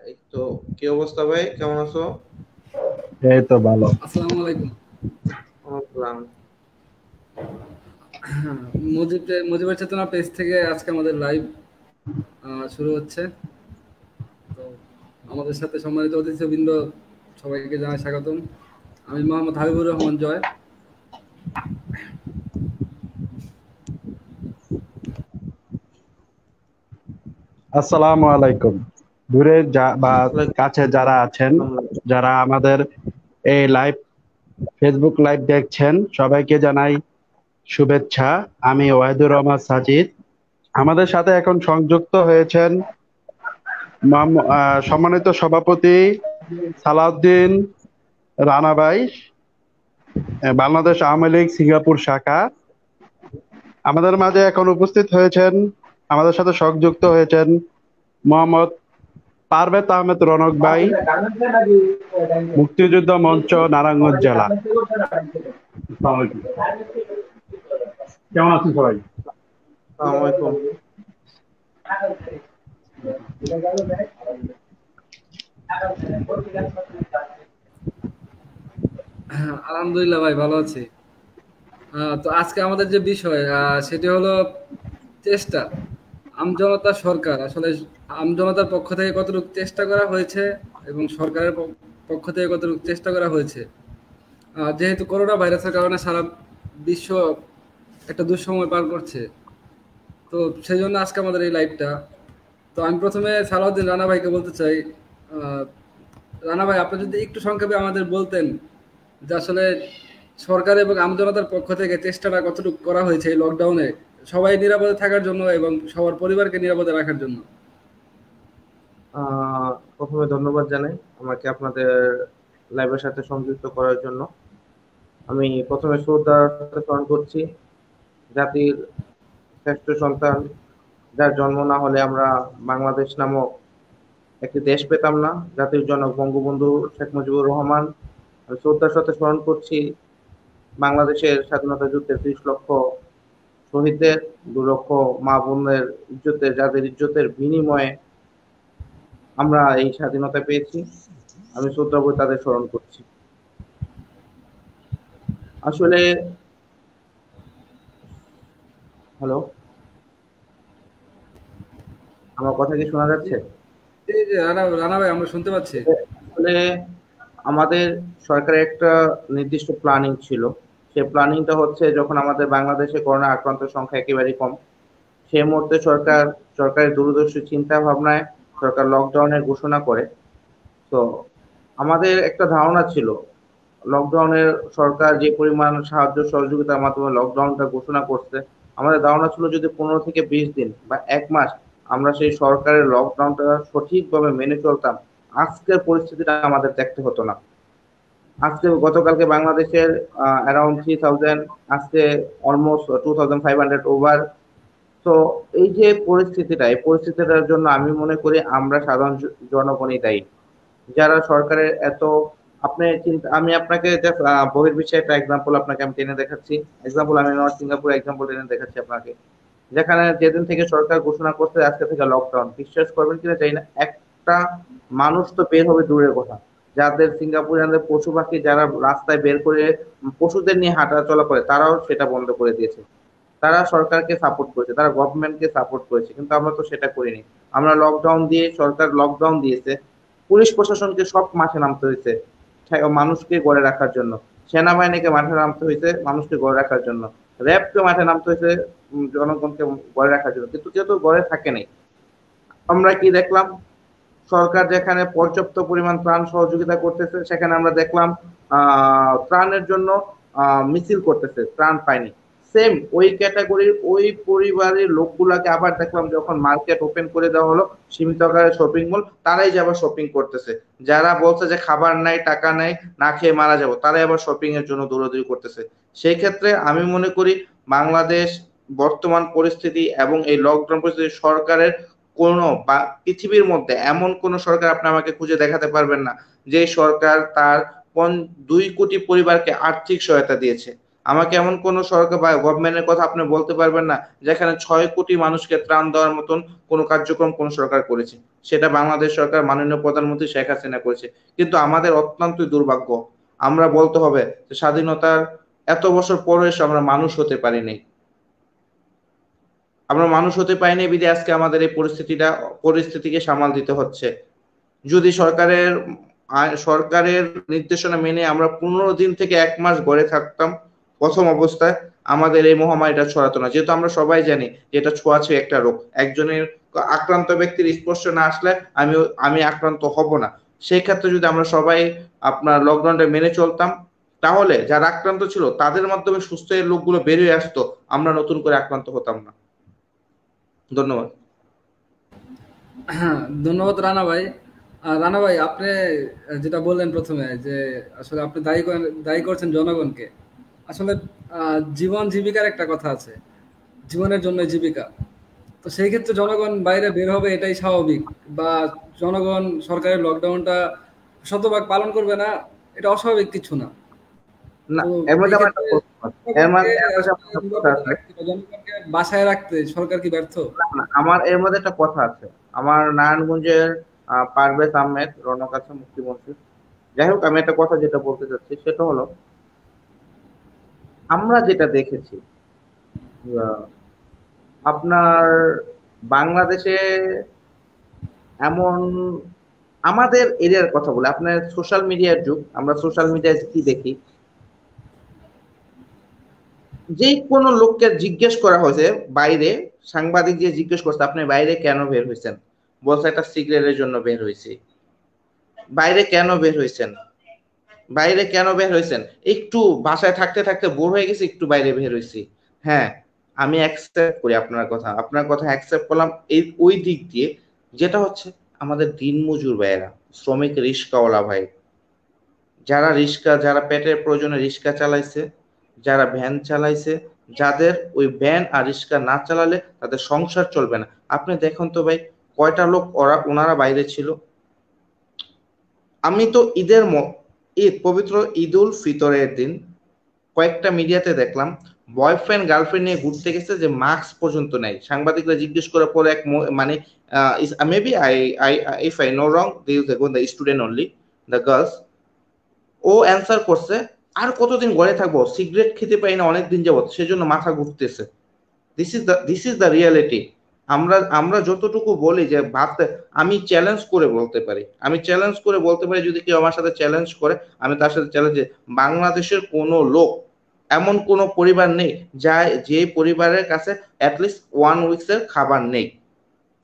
এই তো কি অবস্থা ভাই, কেমন আছো? এই তো ভালো। আসসালামু আলাইকুম। আসসালাম। মুজিবের চেতনা পেজ থেকে আজকে আমাদের লাইভ শুরু হচ্ছে। তো আমাদের সাথে সম্মানিত অতিথিবৃন্দ সবাইকে জানাই স্বাগতম। আমি মোহাম্মদ হাবিবুর রহমান জয়। আসসালামু আলাইকুম। দূরে বা কাছে যারা আছেন, ওয়ালাইকুম যারা আমাদের এই লাইভ ফেসবুক লাইভ দেখছেন, সবাইকে জানাই শুভেচ্ছা। আমি ওয়াহিদুর রহমান সাজিদ। আমাদের সাথে এখন সংযুক্ত হয়েছেন সম্মানিত সভাপতি সালাউদ্দিন রানা ভাই, বাংলাদেশ আওয়ামী লীগ সিঙ্গাপুর শাখা। আমাদের মাঝে এখন উপস্থিত হয়েছেন, আমাদের সাথে সংযুক্ত হয়েছেন মোহাম্মদ পারভেজ আহমেদ রনক ভাই, মুক্তিযুদ্ধ মঞ্চ নারায়ণগঞ্জ জেলা। আসসালামু আলাইকুম। কেমন আছেন সবাই? আলাইকুম। আলহামদুলিল্লাহ ভাই, ভালো আছি। তো আজকে আমাদের যে বিষয় সেটি হলো চেষ্টা আমজনতা সরকার। আসলে আমজনতার পক্ষ থেকে কতটুকু চেষ্টা করা হয়েছে এবং সরকারের পক্ষ থেকে কতটুকু চেষ্টা করা হয়েছে। যেহেতু করোনা ভাইরাসের কারণে সারা বিশ্ব একটা দুঃসময় পার করছে, তো সেই জন্য আজকে আমাদের এই লাইভটা। তো আমি প্রথমে সালাউদ্দিন রানা ভাইকে বলতে চাই, আহ, রানা ভাই, আপনি যদি একটু সংক্ষেপে আমাদের বলতেন যে আসলে সরকার এবং আমজনতার পক্ষ থেকে চেষ্টাটা কতটুকু করা হয়েছে এই লকডাউনে সবাই নিরাপদে থাকার জন্য এবং সবার পরিবারকে নিরাপদে রাখার জন্য। প্রথমে ধন্যবাদ জানাই আমাকে আপনাদের লাইভের সাথে সংযুক্ত করার জন্য। আমি প্রথমে শ্রদ্ধার সাথে স্মরণ করছি জাতির শ্রেষ্ঠ সন্তান, যার জন্ম না হলে আমরা বাংলাদেশ নামক একটি দেশ পেতাম না, জাতির জনক বঙ্গবন্ধু শেখ মুজিবুর রহমান। আমি শ্রদ্ধার সাথে স্মরণ করছি বাংলাদেশের স্বাধীনতা যুদ্ধের 30 লক্ষ শহীদদের, 2 লক্ষ মা বোনের ইজ্জতের, যাদের ইজ্জতের বিনিময়ে আমরা এই স্বাধীনতা পেয়েছি। আমি শ্রদ্ধা করে তাদের স্মরণ করছি। আসলে হ্যালো, আমার কথা কি শোনা যাচ্ছে? এই যে রানা রানা ভাই, আমরা শুনতে পাচ্ছি। আসলে আমাদের সরকারের একটা নির্দিষ্ট প্ল্যানিং ছিল। সেই প্ল্যানিংটা হচ্ছে, যখন আমাদের বাংলাদেশে করোনা আক্রান্তের সংখ্যা একেবারেই কম, সেই মুহূর্তে সরকারের দূরদর্শী চিন্তা ভাবনায় সরকার লকডাউনের ঘোষণা করে। তো আমাদের একটা ধারণা ছিল, লকডাউনের সরকার যে পরিমাণ সাহায্য সহযোগিতার মাধ্যমে লকডাউনটা ঘোষণা করছে, আমাদের ধারণা ছিল যদি 15 থেকে 20 দিন বা 1 মাস আমরা সেই সরকারের লকডাউনটা সঠিকভাবে মেনে চলতাম, আজকের পরিস্থিতিটা আমাদের দেখতে হতো না। আজকে গতকালকে বাংলাদেশের অ্যারাউন্ড 3000, আজকে অলমোস্ট 2500 ওভার। তো এই যে পরিস্থিতিটা, এই পরিস্থিতিটার জন্য আমি মনে করি আমরা সাধারণ জনগণই দায়ী, যারা সরকারের এত, আপনি চিন্তা, আমি আপনাকে জাস্ট বহির্বিশ্বে একটা এক্সাম্পল আপনাকে আমি টেনে দেখাচ্ছি। এক্সাম্পল আমি নর্থ সিঙ্গাপুর এক্সাম্পল টেনে দেখাচ্ছি আপনাকে। যেখানে যেদিন থেকে সরকার ঘোষণা করছে আজকে থেকে লকডাউন, বিশ্বাস করবেন কিনা জানি না, একটা মানুষ তো বের হবে দূরের কথা, যাদের সিঙ্গাপুরিয়ানদের পশু পাখি যারা রাস্তায় বের করে পশুদের নিয়ে হাঁটা চলা করে, তারাও সেটা বন্ধ করে দিয়েছে। তারা সরকারকে সাপোর্ট করেছে, তারা গভর্নমেন্টকে সাপোর্ট করেছে, কিন্তু আমরা তো সেটা করিনি। আমরা লকডাউন দিয়ে, সরকার লকডাউন দিয়েছে, পুলিশ প্রশাসনকে সব মাঠে নামতে হয়েছে মানুষকে গড়ে রাখার জন্য, সেনাবাহিনীকে মাঠে নামতে হয়েছে মানুষকে গড়ে রাখার জন্য, র্যাবকে মাঠে নামতে হয়েছে জনগণকে গড়ে রাখার জন্য, কিন্তু কেউ তো গড়ে থাকে নাই। আমরা কি দেখলাম, সরকার যেখানে পর্যাপ্ত পরিমাণ ত্রাণ সহযোগিতা করতেছে, সেখানে আমরা দেখলাম ত্রাণের জন্য মিছিল করতেছে, ত্রাণ পায়নি। সেম ওই ক্যাটাগরির ওই পরিবারের লোকগুলাকে আবার দেখলাম যখন মার্কেট ওপেন করে দেওয়া হলো, সীমিত আকারে শপিং মল, তারাই যে আবার শপিং করতেছে। যারা বলছে যে খাবার নাই, টাকা নাই, না খেয়ে মারা যাবো, তারাই আবার শপিং এর জন্য দৌড়াদৌড়ি করতেছে। সেই ক্ষেত্রে আমি মনে করি বাংলাদেশ বর্তমান পরিস্থিতি এবং এই লকডাউন পরিস্থিতি, সরকারের কোন বা পৃথিবীর মধ্যে এমন কোন সরকার আপনি আমাকে খুঁজে দেখাতে পারবেন না যে সরকার তার 2 কোটি পরিবারকে আর্থিক সহায়তা দিয়েছে। আমাকে এমন কোন সরকার বা গভর্নমেন্টের কথা আপনি বলতে পারবেন না যেখানে 6 কোটি মানুষকে ত্রাণ দেওয়ার মতন কোন কার্যক্রম কোন সরকার করেছে। সেটা বাংলাদেশ সরকার মাননীয় প্রধানমন্ত্রী শেখ হাসিনা করেছে। কিন্তু আমাদের অত্যন্তই দুর্ভাগ্য। আমরা বলতে হবে যে স্বাধীনতার এত বছর পরে এসে আমরা মানুষ হতে পারি নাই। আমরা মানুষ হতে পারিনি বিধায় আজকে আমাদের এই পরিস্থিতিকে সামাল দিতে হচ্ছে। যদি সরকারের নির্দেশনা মেনে আমরা 15 দিন থেকে 1 মাস ঘরে থাকতাম প্রথম অবস্থায়, আমাদের এই মহামারীটা ছড়াতো না। যেহেতু আমরা সবাই জানি যে এটা ছোঁয়াছুঁয়ি একটা রোগ। একজনের আক্রান্ত ব্যক্তির স্পর্শ না আসলে আমি আক্রান্ত হব না। সেই ক্ষেত্রে যদি আমরা সবাই আপনার লকডাউনটা মেনে চলতাম, তাহলে যারা আক্রান্ত ছিল তাদের মাধ্যমে সুস্থ হয়ে লোকগুলো বের হয়ে আসতো, আমরা নতুন করে আক্রান্ত হতাম না। ধন্যবাদ। হ্যাঁ, ধন্যবাদ রানা ভাই। রানা ভাই, আপনি যেটা বললেন প্রথমে যে আসলে আপনি দায়ী করছেন জনগণকে। আসলে জীবন জীবিকার একটা কথা আছে, জীবনের জন্য জীবিকা। তো সেই ক্ষেত্রে জনগণ বাইরে বের হবে এটাই স্বাভাবিক, বা জনগণ সরকারের লকডাউনটা শতভাগ পালন করবে না, এটা অস্বাভাবিক কিছু না। না, তো এর এই মধ্যে আমার একটা ক্ষেত্রে প্রশ্ন আছে। জনগণকে এর মধ্যে আসলে আমার একটা কথা নিরাপদে আছে। রাখতে বা জনগণকে বাসায় রাখতে সরকার কি ব্যর্থ? না, আমার এর মধ্যে একটা কথা আছে। আমার নারায়ণগঞ্জের পারভেজ আহমেদ রনক আছে মুখ্যমন্ত্রী। যাই হোক, আমি একটা কথা যেটা বলতে চাচ্ছি সেটা হলো, আমরা যেটা দেখেছি আহ, আপনার বাংলাদেশে এমন, আমাদের এরিয়ার কথা বলে, আপনার সোশ্যাল মিডিয়ার যুগ, আমরা সোশ্যাল মিডিয়ায় কি দেখি, যে কোনো লোককে জিজ্ঞেস করা হয়েছে বাইরে, সাংবাদিক যে জিজ্ঞেস করছে আপনি বাইরে কেন বের হয়েছেন, বলছে একটা সিগারেটের জন্য বের হয়েছি। বাইরে কেন বের হয়েছেন, বাইরে কেন বের হয়েছেন, একটু বাসায় থাকতে থাকতে বোর হয়ে গেছি, একটু বাইরে বের হয়েছি। হ্যাঁ, আমি অ্যাকসেপ্ট করি আপনার কথা অ্যাকসেপ্ট করলাম এই ওই দিক দিয়ে, যেটা হচ্ছে আমাদের দিনমজুর ভাইয়েরা, শ্রমিক রিস্কাওয়ালা ভাই, যারা পেটের প্রয়োজনে রিক্সা চালাইছে, যারা ভ্যান চালাইছে, যাদের ওই ভ্যান আর রিক্সা না চালালে তাদের সংসার চলবে না। আপনি দেখুন তো ভাই, কয়টা লোক ওনারা বাইরে ছিল। আমি তো পবিত্র ঈদ উল ফিতরের দিন কয়েকটা মিডিয়াতে দেখলাম বয়ফ্রেন্ড গার্লফ্রেন্ড নিয়ে ঘুরতে গেছে, যে মাস্ক পর্যন্ত নেই। সাংবাদিকরা জিজ্ঞেস করার পরে মানে maybe I I if I know wrong, the student only, the girls, ও অ্যান্সার করছে আর কতদিন ঘরে থাকবো, সিগারেট খেতে পাই না অনেকদিন যাবত, সেজন্য মাথা ঘুরতেছে। This is the reality. আমরা যতটুকু বলি যে ভাবতে, আমি চ্যালেঞ্জ করে বলতে পারি যদি কেউ আমার সাথে চ্যালেঞ্জ করে, আমি তার সাথে চ্যালেঞ্জ, বাংলাদেশের কোনো লোক, এমন কোনো পরিবার নেই যে পরিবারের কাছে অ্যাটলিস্ট 1 উইকস এর খাবার নেই।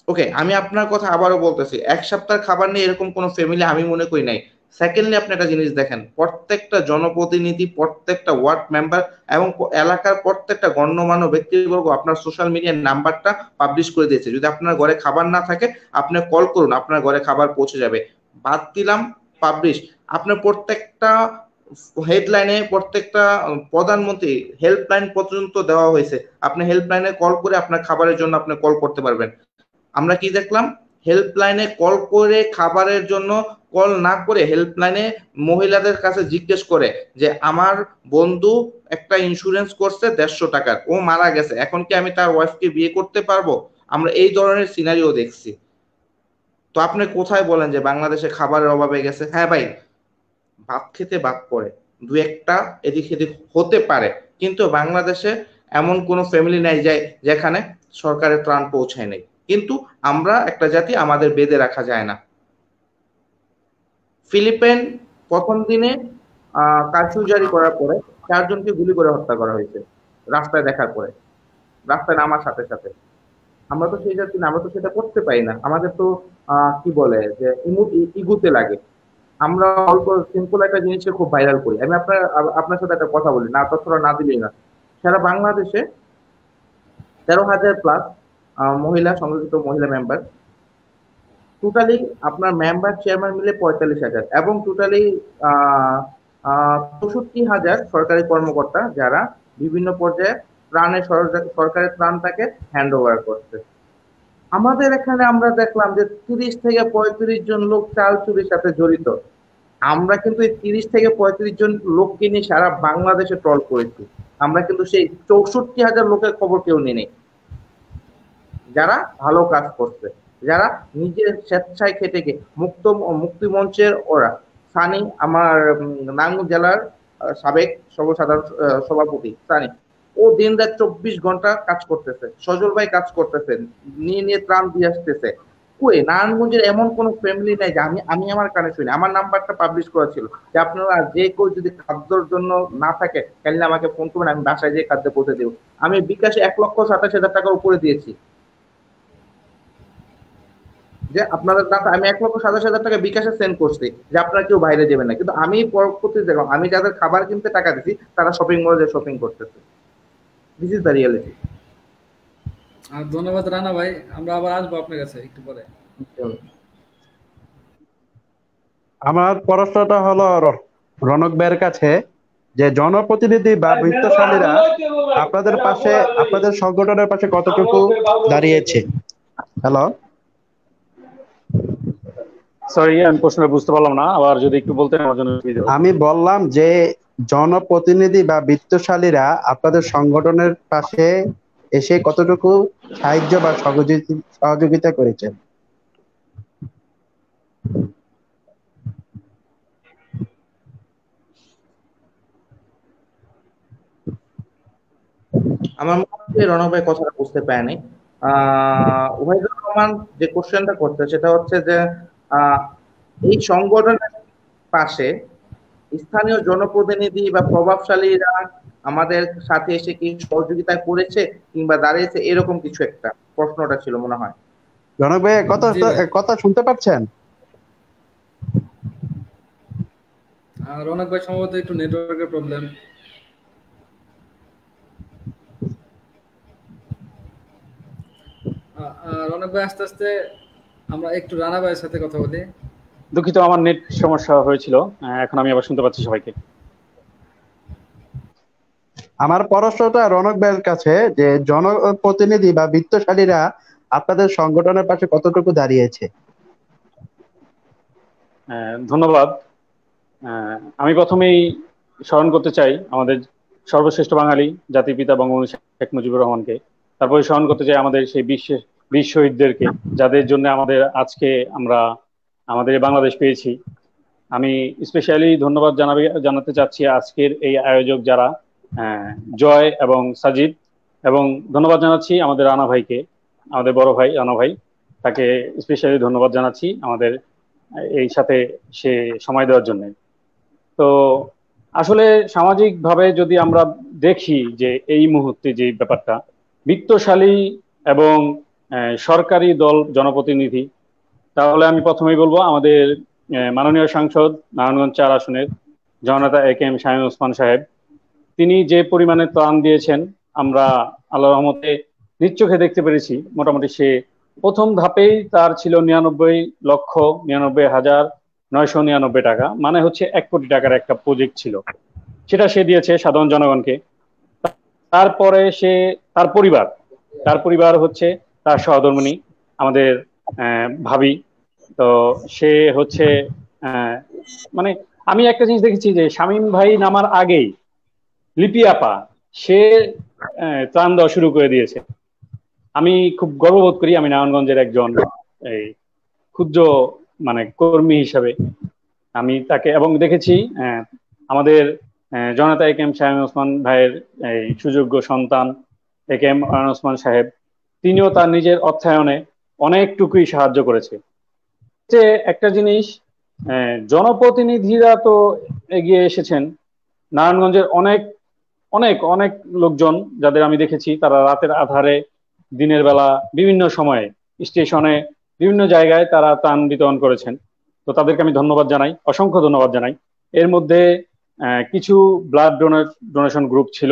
ওকে, আমি আপনার কথা আবারও বলতেছি, 1 সপ্তাহ খাবার নেই এরকম কোন ফ্যামিলি আমি মনে করি নাই। সেকেন্ডলি, আপনি একটা জিনিস দেখেন, প্রত্যেকটা জনপ্রতিনিধি, প্রত্যেকটা ওয়ার্ড মেম্বার এবং এলাকার প্রত্যেকটা গণ্যমান্য ব্যক্তিবর্গ আপনার সোশ্যাল মিডিয়ার নাম্বারটা পাবলিশ করে দিয়েছে। যদি আপনার ঘরে খাবার না থাকে, আপনি কল করুন, আপনার ঘরে খাবার পৌঁছে যাবে। বাদ দিলাম পাবলিশ, আপনার প্রত্যেকটা হেডলাইনে, প্রত্যেকটা প্রধানমন্ত্রী হেল্পলাইন পর্যন্ত দেওয়া হয়েছে। আপনি হেল্পলাইনে কল করে আপনার খাবারের জন্য আপনি কল করতে পারবেন। আমরা কি দেখলাম, হেল্পলাইনে কল করে খাবারের জন্য কল না করে হেল্পলাইনে মহিলাদের কাছে জিজ্ঞেস করে যে আমার বন্ধু একটা ইন্স্যুরেন্স করছে 150 টাকার, ও মারা গেছে, এখন কি আমি তার ওয়াইফকে বিয়ে করতে পারবো? আমরা এই ধরনের সিনারিও দেখছি। তো আপনি কোথায় বলেন যে বাংলাদেশে খাবারের অভাবে গেছে? হ্যাঁ ভাই, ভাত খেতে বাদ পড়ে, দু একটা এদিক সেদিক হতে পারে, কিন্তু বাংলাদেশে এমন কোনো ফ্যামিলি নাই যেখানে সরকারের ত্রাণ পৌঁছায় নাই। কিন্তু আমরা একটা জাতি, আমাদের বেঁধে রাখা যায় না। ফিলিপাইন প্রথম দিনে কারফিউ জারি করার পরে 4 জনকে গুলি করে হত্যা করা হয়েছে রাস্তায় দেখার পরে, রাস্তায় নামার সাথে সাথে। আমরা তো সেই জাতি না, আমরা তো সেটা করতে পারি না। আমাদের তো কি বলে যে ইগুতে লাগে। আমরা অল্প সিম্পল একটা জিনিসকে খুব ভাইরাল করি। আমি আপনার সাথে একটা কথা বলি, না তথ্যটা না দিলেই না। সারা বাংলাদেশে 13,000 প্লাস মহিলা সংরক্ষিত মহিলা মেম্বার, টোটালি আপনার মেম্বার চেয়ারম্যান মিলে 45,000, এবং টোটালি 64,000 সরকারি কর্মকর্তা যারা বিভিন্ন পর্যায়ে সরকারের ত্রাণটাকে হ্যান্ড ওভার করছে। আমাদের এখানে আমরা দেখলাম যে 30 থেকে 35 জন লোক চাল চুরির সাথে জড়িত। আমরা কিন্তু এই 30 থেকে 35 জন লোককে নিয়ে সারা বাংলাদেশে ট্রল করেছি। আমরা কিন্তু সেই 64,000 লোকের খবর কেউ নিয়ে নেই, যারা ভালো কাজ করছে, যারা নিজের স্বেচ্ছায় খেটে গিয়ে মুক্তি মঞ্চের ওরা সানি, আমার নারায়ণগঞ্জ জেলার সাবেক সর্বসাধারণ সভাপতি সানি, ও দিন রাত 24 ঘন্টা কাজ করতেছে। সজল ভাই কাজ করতেছেন, নিয়ে নিয়ে ত্রাণ দিয়ে আসতেছে। কই নারায়ণগঞ্জের এমন কোন ফ্যামিলি নাই যে আমি আমি আমার কানে শুনি। আমার নাম্বারটা পাবলিশ করা ছিল যে আপনারা যে কেউ যদি খাদ্যর জন্য না থাকে তাহলে আমাকে ফোন করবেন, আমি বাসায় যেয়ে খাদ্য পৌঁছে দেবো। আমি বিকাশে 1,27,000 টাকার উপরে দিয়েছি, যে আপনাদের দাতা আমি 1,27,000 টাকা বিকাশে সেন্ড করছি যে আপনারা কেউ বাইরে যাবেন না, কিন্তু আমি পরবর্তী দেখলাম আমি যাদের খাবার কিনতে টাকা দিচ্ছি তারা শপিং মলে শপিং করতেছে। This is the reality. আর ধন্যবাদ রানা ভাই, আমরা আবার আসবো আপনার কাছে একটু পরে। আমার প্রশ্নটা হলো রনক ভাইয়ের কাছে, যে জনপ্রতিনিধি বা বিত্তশালীরা আপনাদের পাশে, আপনাদের সংগঠনের পাশে কতটুকু দাঁড়িয়েছে? হ্যালো, সরি, আমি প্রশ্নটা বুঝতে পারলাম না, আবার যদি একটু বলতেন আমার জন্য সুবিধা হতো। আমি বললাম যে জনপ্রতিনিধি বা বিত্তশালীরা আপনাদের সংগঠনের পাশে এসে কতটুকু সাহায্য বা সহযোগিতা করেছেন? আমার মনে হয় রনক ভাই কথাটা বুঝতে পারেনি। ওবায়দুর রহমান যে কোশ্চেনটা করছে সেটা হচ্ছে যে আহ, এই সংগঠনের পাশে স্থানীয় জনপ্রতিনিধি বা প্রভাবশালীরা আমাদের সাথে এসে কি সহযোগিতা করেছে কিংবা দাঁড়িয়েছে, এরকম কিছু একটা প্রশ্নটা ছিল মনে হয়। রনক ভাই কথা জি ভাই। কথা শুনতে পাচ্ছেন? রনক ভাই সম্ভবত একটু নেটওয়ার্কের প্রবলেম। রনক ভাই আস্তে আস্তে আমরা একটু রানা ভাইয়ের সাথে কথা বলি। দুঃখিত, আমার নেট সমস্যা হয়েছিল, এখন আমি আবার শুনতে পাচ্ছি সবাইকে। আমার প্রশ্নটা রনক ভাইয়ের কাছে, যে জনপ্রতিনিধি বা বিত্তশালীরা আপনাদের সংগঠনের পাশে কতটুকু দাঁড়িয়েছে? ধন্যবাদ। আমি প্রথমেই স্মরণ করতে চাই আমাদের সর্বশ্রেষ্ঠ বাঙালি জাতির পিতা বঙ্গবন্ধু শেখ মুজিবুর রহমানকে। তারপরে স্মরণ করতে চাই আমাদের সেই বীর শহীদদেরকে, যাদের জন্য আমাদের আজকে আমরা আমাদের বাংলাদেশ পেয়েছি। আমি স্পেশালি ধন্যবাদ জানাতে চাচ্ছি আজকের এই আয়োজক যারা, জয় এবং সাজিদ, এবং ধন্যবাদ জানাচ্ছি আমাদের রানা ভাইকে, আমাদের বড় ভাই রানা ভাই, তাকে স্পেশালি ধন্যবাদ জানাচ্ছি আমাদের এই সাথে সে সময় দেওয়ার জন্য। তো আসলে সামাজিক ভাবে যদি আমরা দেখি যে এই মুহূর্তে যে ব্যাপারটা, বিত্তশালী এবং সরকারি দল জনপ্রতিনিধি, তাহলে আমি প্রথমেই বলবো আমাদের মাননীয় সাংসদ নারায়ণগঞ্জ 4 আসনের জননেতা AK শামীম ওসমান সাহেব। তিনি যে পরিমাণে ত্রাণ দিয়েছেন আমরা আল্লাহর রহমতে নিজ চোখে দেখতে পেরেছি। মোটামুটি সে প্রথম ধাপেই তার ছিল 99,99,999 টাকা, মানে হচ্ছে 1 কোটি টাকার একটা প্রজেক্ট ছিল, সেটা সে দিয়েছে সাধারণ জনগণকে। তারপরে সে তার পরিবার হচ্ছে তার সহধর্মিণী আমাদের ভাবি। তো সে হচ্ছে মানে আমি একটা জিনিস দেখেছি যে শামীম ভাই নামার আগেই লিপি আপা সে ত্রাণ দেওয়া শুরু করে দিয়েছে। আমি খুব গর্ববোধ করি আমি নারায়ণগঞ্জের একজন এই ক্ষুদ্র মানে কর্মী হিসাবে আমি তাকে, এবং দেখেছি আমাদের জনতা AK শামীম ওসমান ভাইয়ের এই সুযোগ্য সন্তান AK ওসমান সাহেব, তিনিও তার নিজের অর্থায়নে অনেকটুকুই সাহায্য করেছে। যে একটা জিনিস, জনপ্রতিনিধিরা তো এগিয়ে এসেছেন, নারায়ণগঞ্জের অনেক অনেক অনেক লোকজন যাদের আমি দেখেছি তারা রাতের আধারে দিনের বেলা বিভিন্ন সময়ে স্টেশনে বিভিন্ন জায়গায় তারা ত্রাণ বিতরণ করেছেন। তো তাদেরকে আমি ধন্যবাদ জানাই, অসংখ্য ধন্যবাদ জানাই। এর মধ্যে কিছু ব্লাড ডোনেশন গ্রুপ ছিল,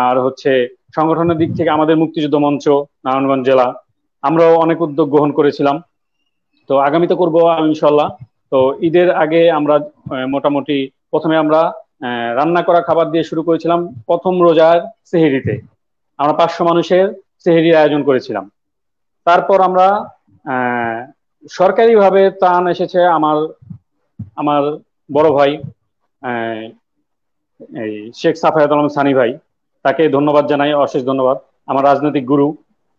আর হচ্ছে সংগঠনের দিক থেকে আমাদের মুক্তিযুদ্ধ মঞ্চ নারায়ণগঞ্জ জেলা, আমরাও অনেক উদ্যোগ গ্রহণ করেছিলাম। তো আগামীতে করবো ইনশাল্লাহ। তো ঈদের আগে আমরা মোটামুটি প্রথমে আমরা রান্না করা খাবার দিয়ে শুরু করেছিলাম। প্রথম রোজার সেহেরিতে আমরা 500 মানুষের সেহেরির আয়োজন করেছিলাম। তারপর আমরা সরকারিভাবে ত্রাণ এসেছে আমার আমার বড় ভাই আহ, এই শেখ সাফায়াত আলম সানি ভাই, তাকে ধন্যবাদ জানাই, অশেষ ধন্যবাদ। আমার রাজনৈতিক গুরু।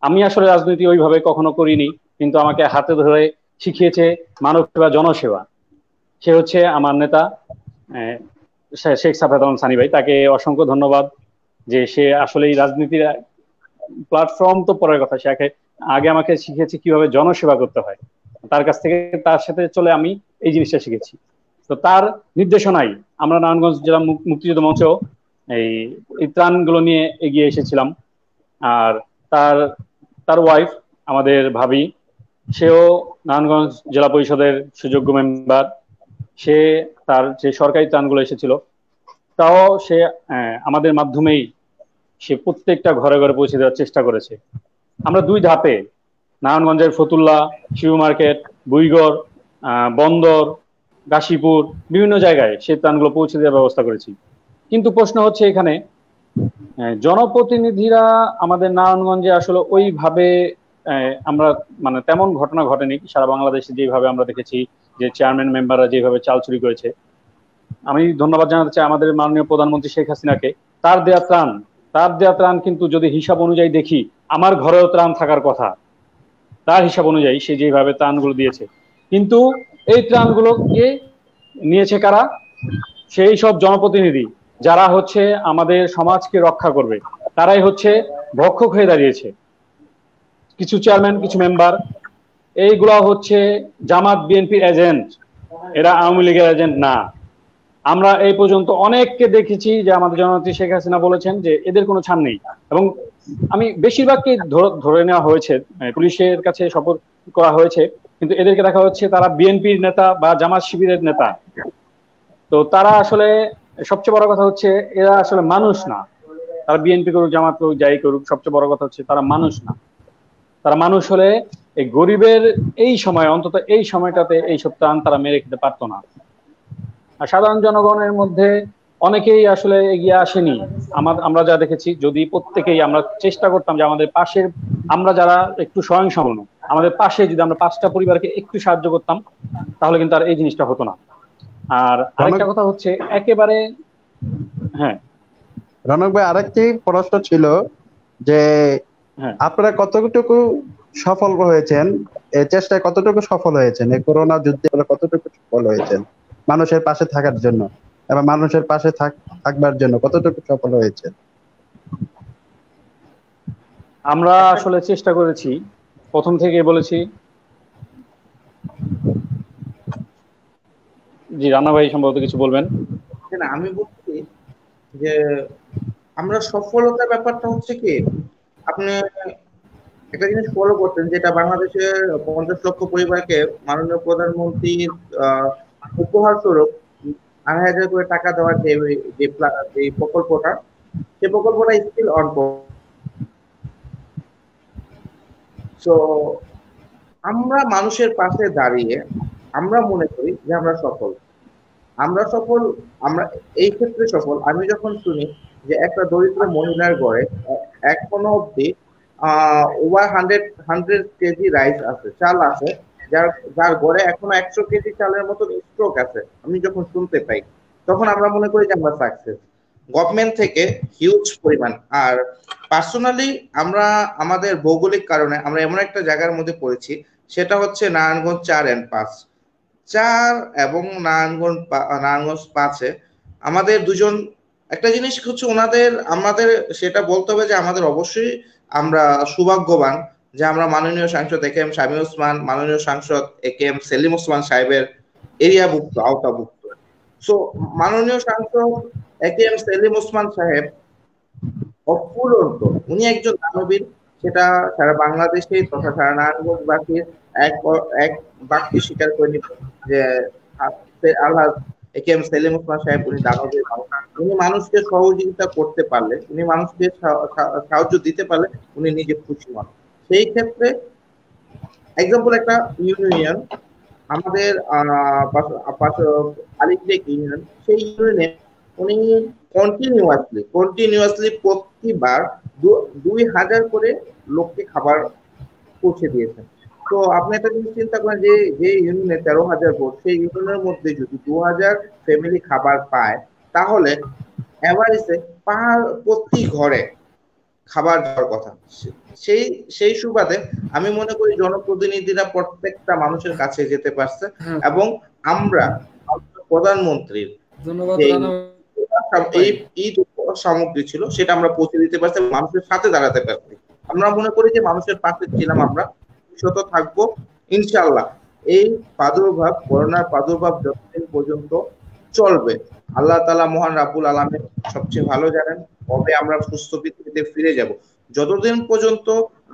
আমি আসলে রাজনীতি ওইভাবে কখনো করিনি, কিন্তু আমাকে হাতে ধরে শিখিয়েছে মানব সেবা, জনসেবা। সে হচ্ছে আমার নেতা আহ, শেখ সাফায়াত আলম সানি ভাই। তাকে অসংখ্য ধন্যবাদ যে সে আসলে এই রাজনীতির প্ল্যাটফর্ম তো পরের কথা, সে আগে আমাকে শিখিয়েছে কিভাবে জনসেবা করতে হয়। তার কাছ থেকে, তার সাথে চলে আমি এই জিনিসটা শিখেছি। তো তার নির্দেশনায় আমরা নারায়ণগঞ্জ জেলা মুক্তিযুদ্ধ মঞ্চ এই এই ত্রাণগুলো নিয়ে এগিয়ে এসেছিলাম। আর তার তার ওয়াইফ, আমাদের ভাবি, সেও নারায়ণগঞ্জ জেলা পরিষদের সুযোগ্য মেম্বার। সে তার যে সরকারি ত্রাণগুলো এসেছিল তাও সে আমাদের মাধ্যমেই সে প্রত্যেকটা ঘরে ঘরে পৌঁছে দেওয়ার চেষ্টা করেছে। আমরা 2 ধাপে নারায়ণগঞ্জের ফতুল্লা, শিশু মার্কেট, বুইগড়, বন্দর, গাশীপুর, বিভিন্ন জায়গায় সেই ত্রাণগুলো পৌঁছে দেওয়ার ব্যবস্থা করেছি। কিন্তু প্রশ্ন হচ্ছে এখানে, জনপ্রতিনিধিরা আমাদের নারায়ণগঞ্জে আসলে ওইভাবে আমরা মানে তেমন ঘটনা ঘটেনি সারা বাংলাদেশে যেভাবে আমরা দেখেছি যে চেয়ারম্যান মেম্বাররা যেভাবে চাল চুরি করেছে। আমি ধন্যবাদ জানাতে চাই আমাদের মাননীয় প্রধানমন্ত্রী শেখ হাসিনাকে। তার দেয়া ত্রাণ কিন্তু যদি হিসাব অনুযায়ী দেখি, আমার ঘরেও ত্রাণ থাকার কথা। তার হিসাব অনুযায়ী সে যেভাবে ত্রাণগুলো দিয়েছে, কিন্তু এই ত্রাণগুলোকে নিয়েছে কারা? সেই সব জনপ্রতিনিধি যারা হচ্ছে আমাদের সমাজকে রক্ষা করবে, তারাই হচ্ছে ভক্ষক হয়ে দাঁড়িয়েছে। কিছু চেয়ারম্যান, কিছু মেম্বার, এইগুলা হচ্ছে জামাত বিএনপির এজেন্ট, এরা আওয়ামী লীগের এজেন্ট না। আমরা এই পর্যন্ত অনেককে দেখেছি যে আমাদের জননেত্রী শেখ হাসিনা বলেছেন যে এদের কোনো ছাড় নেই, এবং আমি বেশিরভাগকে ধরে নেওয়া হয়েছে, পুলিশের কাছে শপথ করা হয়েছে, কিন্তু এদেরকে দেখা হচ্ছে তারা বিএনপির নেতা বা জামাত শিবিরের নেতা। তো তারা আসলে, সবচেয়ে বড় কথা হচ্ছে এরা আসলে মানুষ না। তারা বিএনপি করুক, জামাত করুক, যাই করুক, সবচেয়ে বড় কথা হচ্ছে তারা মানুষ না। তারা মানুষ হলে এই গরিবের এই সময়, অন্তত এই সময়টাতে এইসব ত্রাণ তারা মেরে খেতে পারতো না। আর সাধারণ জনগণের মধ্যে অনেকেই আসলে এগিয়ে আসেনি। আমরা যা দেখেছি, যদি প্রত্যেকেই আমরা চেষ্টা করতাম যে আমাদের পাশের, আমরা যারা একটু স্বয়ংসম্পন্ন, আমাদের পাশে যদি আমরা 5টা পরিবারকে একটু সাহায্য করতাম, তাহলে কিন্তু আর এই জিনিসটা হতো না। আর আরেকটা কথা হচ্ছে একেবারে, হ্যাঁ রনক ভাই, আরেকটি প্রশ্ন ছিল যে হ্যাঁ আপনারা কতটুকু সফল হয়েছেন, এই চেষ্টায় কতটুকু সফল হয়েছেন, এই করোনা যুদ্ধে আপনারা কতটুকু সফল হয়েছেন মানুষের পাশে থাকার জন্য, এবং মানুষের পাশে থাকবার জন্য কতটুকু সফল হয়েছে? আমরা আসলে চেষ্টা করেছি, প্রথম থেকে বলেছি। জি, রানা ভাই সম্ভবত কিছু বলবেন। না, আমি বলছি যে আমরা সফলতার ব্যাপারটা হচ্ছে কি, আপনি একটা জিনিস ফলো করতেন, যেটা বাংলাদেশের 50 লক্ষ পরিবারকে মাননীয় প্রধানমন্ত্রীর উপহার স্বরূপ 2,500 করে টাকা দেওয়ার যে প্রকল্পটা, সেই প্রকল্পটা স্টিল অন। তো আমরা মানুষের পাশে দাঁড়িয়ে আমরা মনে করি যে আমরা সফল। আমরা এই ক্ষেত্রে সফল। আমি যখন শুনি যে একটা দরিদ্র মহিলার ঘরে এখনো অব্দি ওভার 100 কেজি রাইস আছে, চাল আছে, যার ঘরে এখনো 100 কেজি চালের মতন স্টক আছে, আমি যখন শুনতে পাই, তখন আমরা মনে করি যে আমরা সাকসেস। গভর্নমেন্ট থেকে হিউজ পরিমাণ। আর পার্সোনালি আমরা আমাদের ভৌগোলিক কারণে আমরা এমন একটা জায়গার মধ্যে পড়েছি, সেটা হচ্ছে নারায়ণগঞ্জ 4 and 5 এবং নারায়ণগঞ্জ 5-এ আমাদের দুজন, একটা জিনিস হচ্ছে আমাদের সেটা বলতে হবে যে আমাদের অবশ্যই আমরা সৌভাগ্যবান যে আমরা মাননীয় সাংসদ এ.কে.এম. শামীম ওসমান, মাননীয় সাংসদ এ.কে.এম. সেলিম ওসমান সাহেবের এরিয়াভুক্ত, আওতাভুক্ত। সো মাননীয় সাংসদ এ.কে.এম. সেলিম ওসমান সাহেব অফুরন্ত, উনি একজন দানবীর, সেটা সারা বাংলাদেশে তথা সারা নারায়ণগঞ্জবাসীর এক বাক্যে স্বীকার করে নিত যে আল্লাহ এ.কে.এম. সেলিম ওসমান সাহেব উনি দানবীর। উনি মানুষকে সহযোগিতা করতে পারলে, উনি মানুষকে সাহায্য দিতে পারলে উনি নিজে খুশি হন। সেই ক্ষেত্রে এক্সাম্পল একটা ইউনিয়ন, আমাদের আলিকলেক ইউনিয়ন, সেই ইউনিয়নে উনি কন্টিনিউয়াসলি প্রতিবার 2,000 করে লোককে খাবার পৌঁছে দিয়েছেন। তো তো আপনি একটা জিনিস চিন্তা করেন যে যে ইউনিয়নে 13,000 ভোট, সেই ইউনিয়নের মধ্যে যদি 2,000 ফ্যামিলি খাবার পায়, তাহলে এভারেজে প্রতি ঘরে খাবার দেওয়ার কথা। সেই সেই সুবাদে আমি মনে করি জনপ্রতিনিধিরা প্রত্যেকটা মানুষের কাছে যেতে পারছে, হ্যাঁ, এবং আমরা প্রধানমন্ত্রীর ধন্যবাদ যে রানা এই ভাই। ঈদ সামগ্রী ছিল সেটা আমরা পৌঁছে দিতে পারছি, মানুষের সাথে দাঁড়াতে পারছি। আমরা মনে করি যে মানুষের পাশে ছিলাম, আমরা ভবিষ্যতে থাকবো ইনশাআল্লাহ। এই প্রাদুর্ভাব, করোনার প্রাদুর্ভাব যতদিন পর্যন্ত চলবে, আল্লাহ তাআলা মহান রাব্বুল আলামিন সবচেয়ে ভালো জানেন কবে আমরা সুস্থ পৃথিবীতে ফিরে যাব। যতদিন পর্যন্ত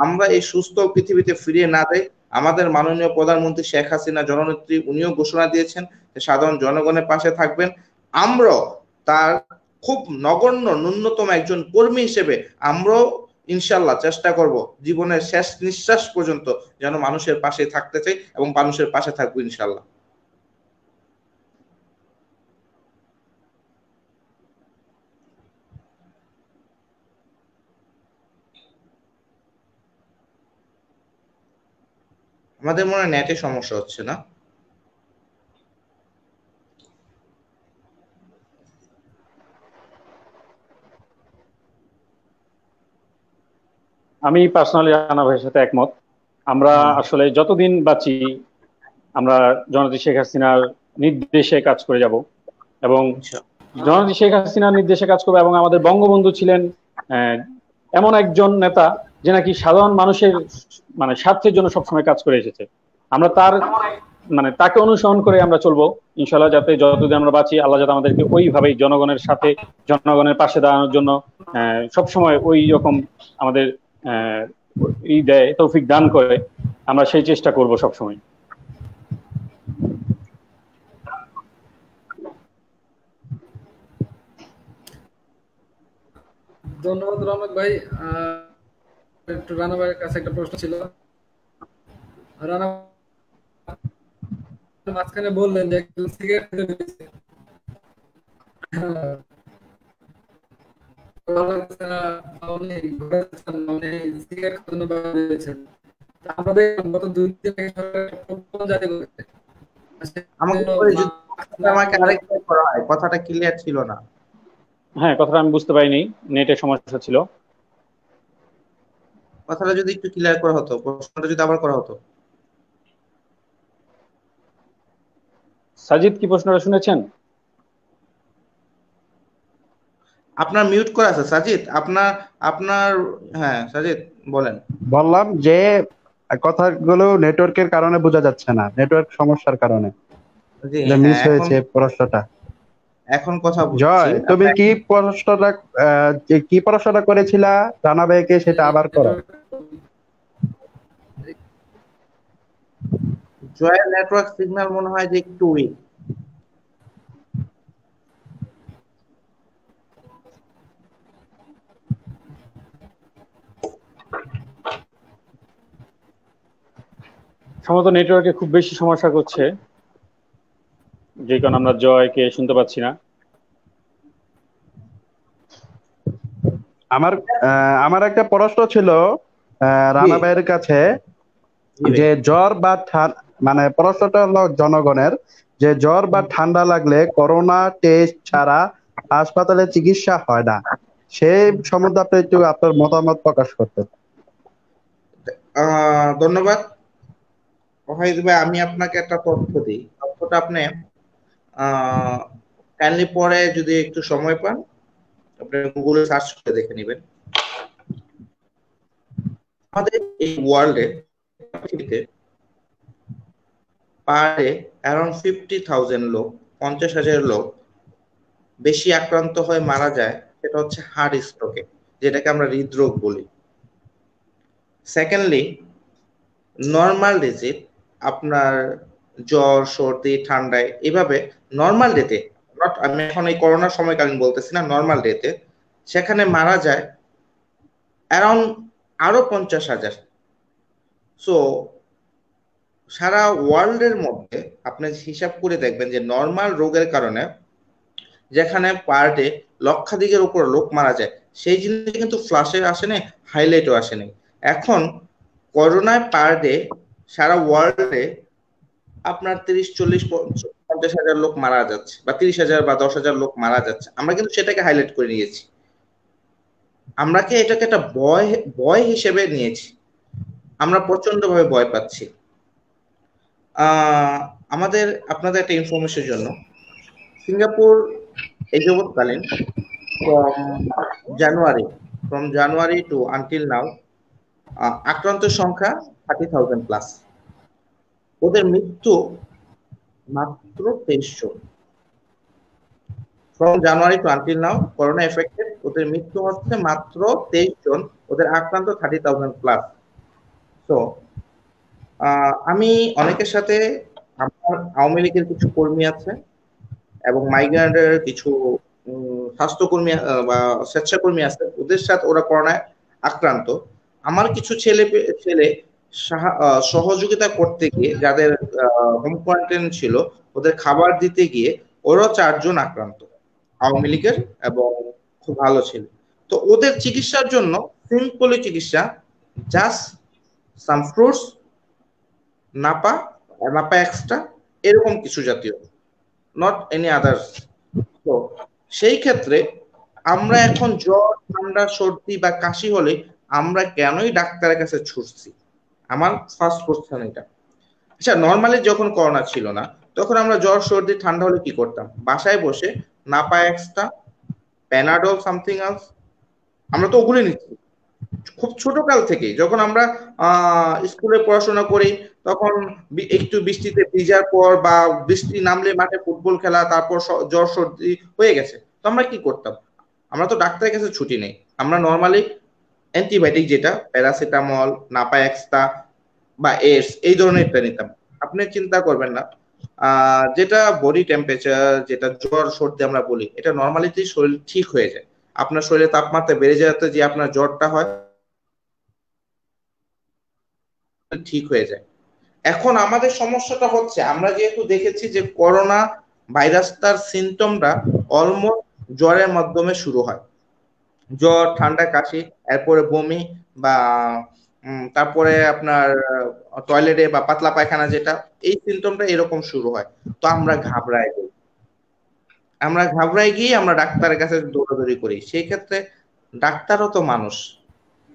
আমরা এই সুস্থ পৃথিবীতে ফিরে না যাই, আমাদের মাননীয় প্রধানমন্ত্রী শেখ হাসিনা জননেত্রী উনিও ঘোষণা দিয়েছেন যে সাধারণ জনগণের পাশে থাকবেন। আমরাও তার খুব নগণ্য ন্যূনতম একজন কর্মী হিসেবে আমরাও ইনশাল্লাহ চেষ্টা করব জীবনের শেষ নিঃশ্বাস পর্যন্ত যেন মানুষের পাশে থাকতে চাই এবং মানুষের পাশে থাকবো ইনশাল্লাহ। আমাদের মনে হয় নেটে সমস্যা হচ্ছে না? আমি পার্সোনালি রানা ভাইয়ের সাথে একমত। আমরা আসলে যতদিন বাঁচি আমরা জননেত্রী শেখ হাসিনার নির্দেশে কাজ করে যাব, এবং জননেত্রী শেখ হাসিনার নির্দেশে কাজ করবো। এবং আমাদের বঙ্গবন্ধু ছিলেন এমন একজন নেতা যে নাকি সাধারণ মানুষের মানে স্বার্থের জন্য সবসময় কাজ করে এসেছে। আমরা তার মানে তাকে অনুসরণ করে আমরা চলবো ইনশাল্লাহ, যাতে যতদিন আমরা বাঁচি আল্লাহ যাতে আমাদেরকে ওইভাবেই জনগণের সাথে জনগণের পাশে দাঁড়ানোর জন্য সবসময় ওই রকম আমাদের ই দেয়, তৌফিক দান করে। আমরা সেই চেষ্টা করব সবসময়। ধন্যবাদ রহমত ভাই। একটু রানা ভাইয়ের কাছে একটা প্রশ্ন ছিল। রানা মাঝখানে বললেন যে একজন সিগারেট খেতে পেরেছে। সিগারেট জন্য বেরিয়েছেন। আমরা দেখলাম গত 2 দিন আগে সরকার প্রজ্ঞাপন জারি করেছে। আমাকে পরে যদি আমাকে আরেকবার করা হয়, কথাটা ক্লিয়ার ছিল না। হ্যাঁ, কথাটা আমি বুঝতে পারিনি, নেটের সমস্যা ছিল। কথাটা যদি একটু ক্লিয়ার করা হতো, প্রশ্নটা যদি আবার করা হতো। সাজিদ কি প্রশ্নটা শুনেছেন? আপনার মিউট করা আছে সাজিদ, আপনার আপনার হ্যাঁ সাজিদ বলেন। বললাম যে কথাগুলো নেটওয়ার্কের কারণে বোঝা যাচ্ছে না, নেটওয়ার্ক সমস্যার কারণে জি মিস হ্যাঁ, এখন হয়েছে প্রশ্নটা। এখন কথা বুঝছি। জয়, তুমি কি প্রশ্নটা করেছিলা রানা ভাইকে, সেটা আবার করো। জয়ের নেটওয়ার্ক সিগন্যাল মনে হয় যে একটু উইক। সম্ভবত নেটওয়ার্কে খুব বেশি সমস্যা করছে, যে কারণে আমরা জয়কে শুনতে পাচ্ছি না। আমার একটা প্রশ্ন ছিল রানা ভাইয়ের কাছে, যে জ্বর বা মানে প্রশ্নটা হলো জনগণের, যে জ্বর বা ঠান্ডা লাগলে করোনা টেস্ট ছাড়া হাসপাতালে চিকিৎসা হয় না, সেই সম্বন্ধে আপনি একটু আপনার মতামত প্রকাশ করতেন। ধন্যবাদ ওয়াহিদ ভাই। আমি আপনাকে একটা তথ্য দিই, তথ্যটা আপনি কাইন্ডলি পরে যদি একটু সময় পান আপনি গুগলে সার্চ করে দেখে নেবেন। আমাদের এই ওয়ার্ল্ডে পৃথিবীতে পার ডে অ্যারাউন্ড 50,000 লোক, 50,000 লোক বেশি আক্রান্ত হয়ে মারা যায়। সেটা হচ্ছে হার্ট স্ট্রোকে, যেটাকে আমরা হৃদরোগ বলি। সেকেন্ডলি, নর্মাল ডিজিজ, আপনার জ্বর সর্দি ঠান্ডায় এভাবে নর্মাল ডেতে, নট আমি এখন এই করোনার সময়কালীন বলতেছি না, নর্মাল ডেতে সেখানে মারা যায় অ্যারাউন্ড আরো 50,000। সো সারা ওয়ার্ল্ডের মধ্যে আপনি হিসাব করে দেখবেন যে নর্মাল রোগের কারণে যেখানে পার ডে লক্ষাধিকের উপর লোক মারা যায়, সেই জিনিসটা কিন্তু ফ্লাশে আসেনি, হাইলাইটও আসেনি। এখন করোনায় পার ডে সারা ওয়ার্ল্ডে আপনার 30, 40, 50 হাজার লোক মারা যাচ্ছে, বা 30,000 বা 10,000 লোক মারা যাচ্ছে, আমরা কিন্তু সেটাকে হাইলাইট করে নিয়েছি। আমরা কি এটাকে একটা ভয় ভয় হিসেবে নিয়েছি, আমরা প্রচন্ড ভাবে ভয় পাচ্ছি। আমাদের আপনাদের একটা ইনফরমেশনের জন্য, সিঙ্গাপুর এই জগৎকালীন from January to until now আক্রান্তের সংখ্যা 30,000 প্লাস, ওদের মৃত্যু মাত্র 23 জন। From January to until now corona affected, ওদের মৃত্যু হচ্ছে মাত্র 23 জন, ওদের আক্রান্ত 30,000 প্লাস। তো আমি অনেকের সাথে, আমার আওয়ামী লীগের কিছু কর্মী আছে এবং মাইগ্রেন্টের কিছু স্বাস্থ্যকর্মী বা স্বেচ্ছাকর্মী আছে, ওদের সাথে ওরা করোনায় আক্রান্ত। আমার কিছু ছেলে সহযোগিতা করতে গিয়ে, যাদের হোম কোয়ারেন্টাইন ছিল, ওদের খাবার দিতে গিয়ে ওরা 4 জন আক্রান্ত আওয়ামী লীগের, এবং খুব ভালো ছিল। তো ওদের চিকিৎসার জন্য সিম্পলি চিকিৎসা, just some fruits, Napa Napa extra, এরকম কিছু জাতীয়, নট এনি আদার্স। তো সেই ক্ষেত্রে আমরা এখন জ্বর, ঠান্ডা, সর্দি বা কাশি হলে আমরা কেনই ডাক্তারের কাছে ছুটছি? আমার ফার্স্ট কোশ্চেন এটা। আচ্ছা, নর্মালি যখন করোনা ছিল না, তখন আমরা জ্বর, সর্দি, ঠান্ডা হলে কি করতাম? বাসায় বসে Napa extra, Panadol, something else, আমরা তো ওগুলো নিচ্ছি খুব ছোট কাল থেকে। যখন আমরা স্কুলে পড়াশোনা করি, তখন একটু বৃষ্টিতে ভিজার পর বা বৃষ্টি নামলে মাঠে ফুটবল খেলা, তারপর জ্বর সর্দি হয়ে গেছে, তো আমরা কি করতাম? আমরা তো ডাক্তারের কাছে ছুটি নেই, আমরা নর্মালি অ্যান্টিবায়োটিক, যেটা প্যারাসিটামল, নাপাএক্সটা বা এডস, এই ধরনেরটা নিতাম। আপনি চিন্তা করবেন না, যেটা বডি টেম্পারেচার, যেটা জ্বর সর্দি আমরা বলি, এটা নর্মালি শরীর ঠিক হয়ে যায়। আপনার শরীরে তাপমাত্রা বেড়ে যাতে যে আপনার জ্বরটা হয়, ঠিক হয়ে যায়। এখন আমাদের সমস্যাটা হচ্ছে, আমরা যেহেতু দেখেছি যে করোনা ভাইরাসটার সিমটমটা অলমোস্ট জ্বরের মাধ্যমে শুরু হয়, জ্বর, ঠান্ডা, কাশি, এরপরে বমি, বা তারপরে আপনার টয়লেটে বা পাতলা পায়খানা, যেটা এই সিমটমটা এরকম শুরু হয়। তো আমরা ঘাবড়াই যাই, আমরা ঘাবড়াই গিয়ে আমরা ডাক্তারের কাছে দৌড়াদৌড়ি করি। সেই ক্ষেত্রে ডাক্তারও তো মানুষ,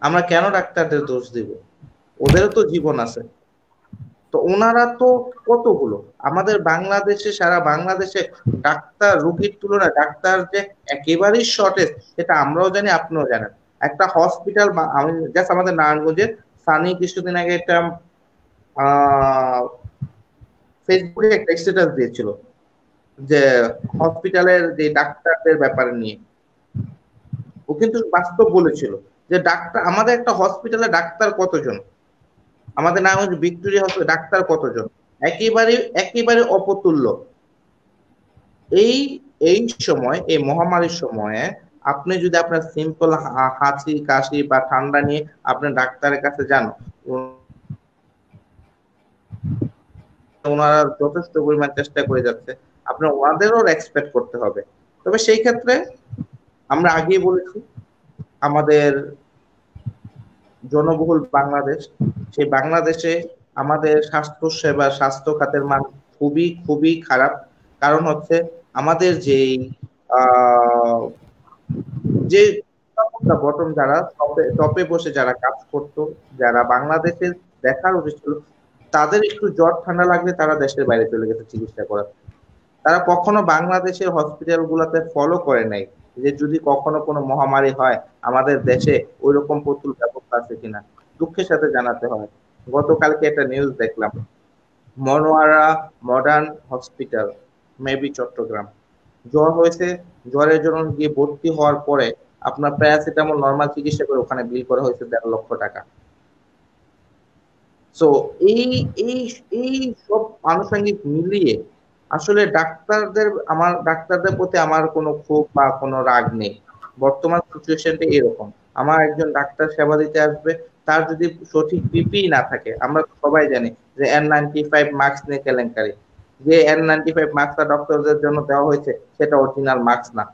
আমরা কেন ডাক্তারদের দোষ দিব? ওদেরও তো জীবন আছে। তো ওনারা তো কতগুলো, আমাদের বাংলাদেশে, সারা বাংলাদেশে ডাক্তার, রোগীর তুলনায় ডাক্তার যে একেবারেই শর্টেজ, সেটা আমরাও জানি, আপনিও জানেন। একটা হসপিটাল, আমি জাস্ট আমাদের নারায়ণগঞ্জের সানি কিছুদিন আগে একটা ফেসবুকে একটা স্ট্যাটাস দিয়েছিল যে হসপিটালের যে ডাক্তারদের ব্যাপারে নিয়ে, ও কিন্তু বাস্তব বলেছিল যে ডাক্তার, আমাদের একটা হসপিটালে ডাক্তার কতজন, আমাদের নারায়ণগঞ্জ ভিক্টোরিয়া হসপিটালে ডাক্তার কতজন, একেবারে একেবারে অপতুল্য। এই এই সময়, এই মহামারীর সময়ে, আপনি যদি আপনার সিম্পল হাঁচি, কাশি বা ঠান্ডা নিয়ে আপনি ডাক্তারের কাছে যান, ওনারা যথেষ্ট পরিমাণ চেষ্টা করে যাচ্ছে, আপনার ওনাদেরও এক্সপেক্ট করতে হবে। তবে সেই ক্ষেত্রে আমরা আগেই বলেছি, আমাদের জনবহুল বাংলাদেশ, সেই বাংলাদেশে আমাদের স্বাস্থ্য সেবা, স্বাস্থ্য খাতের মান খুবই খুবই খারাপ। কারণ হচ্ছে, আমাদের যেই যে বটম, যারা টপে বসে যারা কাজ করতো, যারা বাংলাদেশের দেখার উচিত ছিল, তাদের একটু জ্বর ঠান্ডা লাগলে তারা দেশের বাইরে চলে গেছে চিকিৎসা করার। তারা কখনো বাংলাদেশের হসপিটাল গুলাতে ফলো করে নাই যে যদি কখনো কোনো মহামারী হয়, আমাদের দেশে ওইরকম প্রচুর ব্যবস্থা আছে কিনা। দুঃখের সাথে জানাতে হয়, গতকালকে একটা নিউজ দেখলাম, Monowara modern hospital, maybe Chittagong, জ্বর হয়েছে, জ্বরের জন্য গিয়ে ভর্তি হওয়ার পরে আপনার প্যারাসিটামল নর্মাল চিকিৎসা করে ওখানে বিল করা হয়েছে 1.5 লক্ষ টাকা। সো এই এই এই সব আনুষঙ্গিক মিলিয়ে আসলে আমার ডাক্তারদের প্রতি আমার কোনো ক্ষোভ বা কোনো রাগ নেই। বর্তমান সিচুয়েশনটা এরকম, আমার একজন ডাক্তার সেবা দিতে আসবে, তার যদি সঠিক পিপি না থাকে, আমরা সবাই জানি যে N95 মাস্ক নিয়ে কেলেঙ্কারি, যে N95 মাস্কটা ডক্টরদের জন্য দেওয়া হয়েছে সেটা অরিজিনাল মাস্ক না,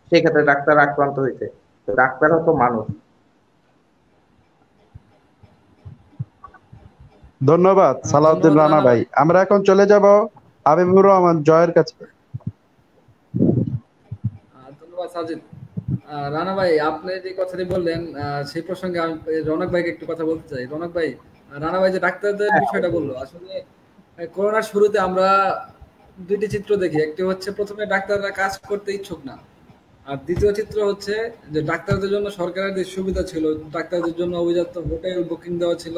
সেক্ষেত্রে ডাক্তার আক্রান্ত হয়েছে। তো ডাক্তারও তো মানুষ। ধন্যবাদ সালাউদ্দিন ধন্যবাদ রানা রানা ভাই। ভাই। আমরা এখন চলে যাব হাবিবুর রহমান জয়ের কাছে। ধন্যবাদ সাজিদ। রানা ভাই, আপনি যে কথাটি বললেন সেই প্রসঙ্গে আমি রনক ভাইকে একটু কথা বলতে চাই। রনক ভাই, রানা ভাই যে ডাক্তারদের বিষয়টা বললো, আসলে করোনার শুরুতে আমরা দুইটি চিত্র দেখি। একটি হচ্ছে প্রথমে ডাক্তাররা কাজ করতে ইচ্ছুক না, আর দ্বিতীয় চিত্র হচ্ছে যে ডাক্তারদের জন্য সরকারের যে সুবিধা ছিল, ডাক্তারদের জন্য অভিজাত হোটেল বুকিং দেওয়া ছিল,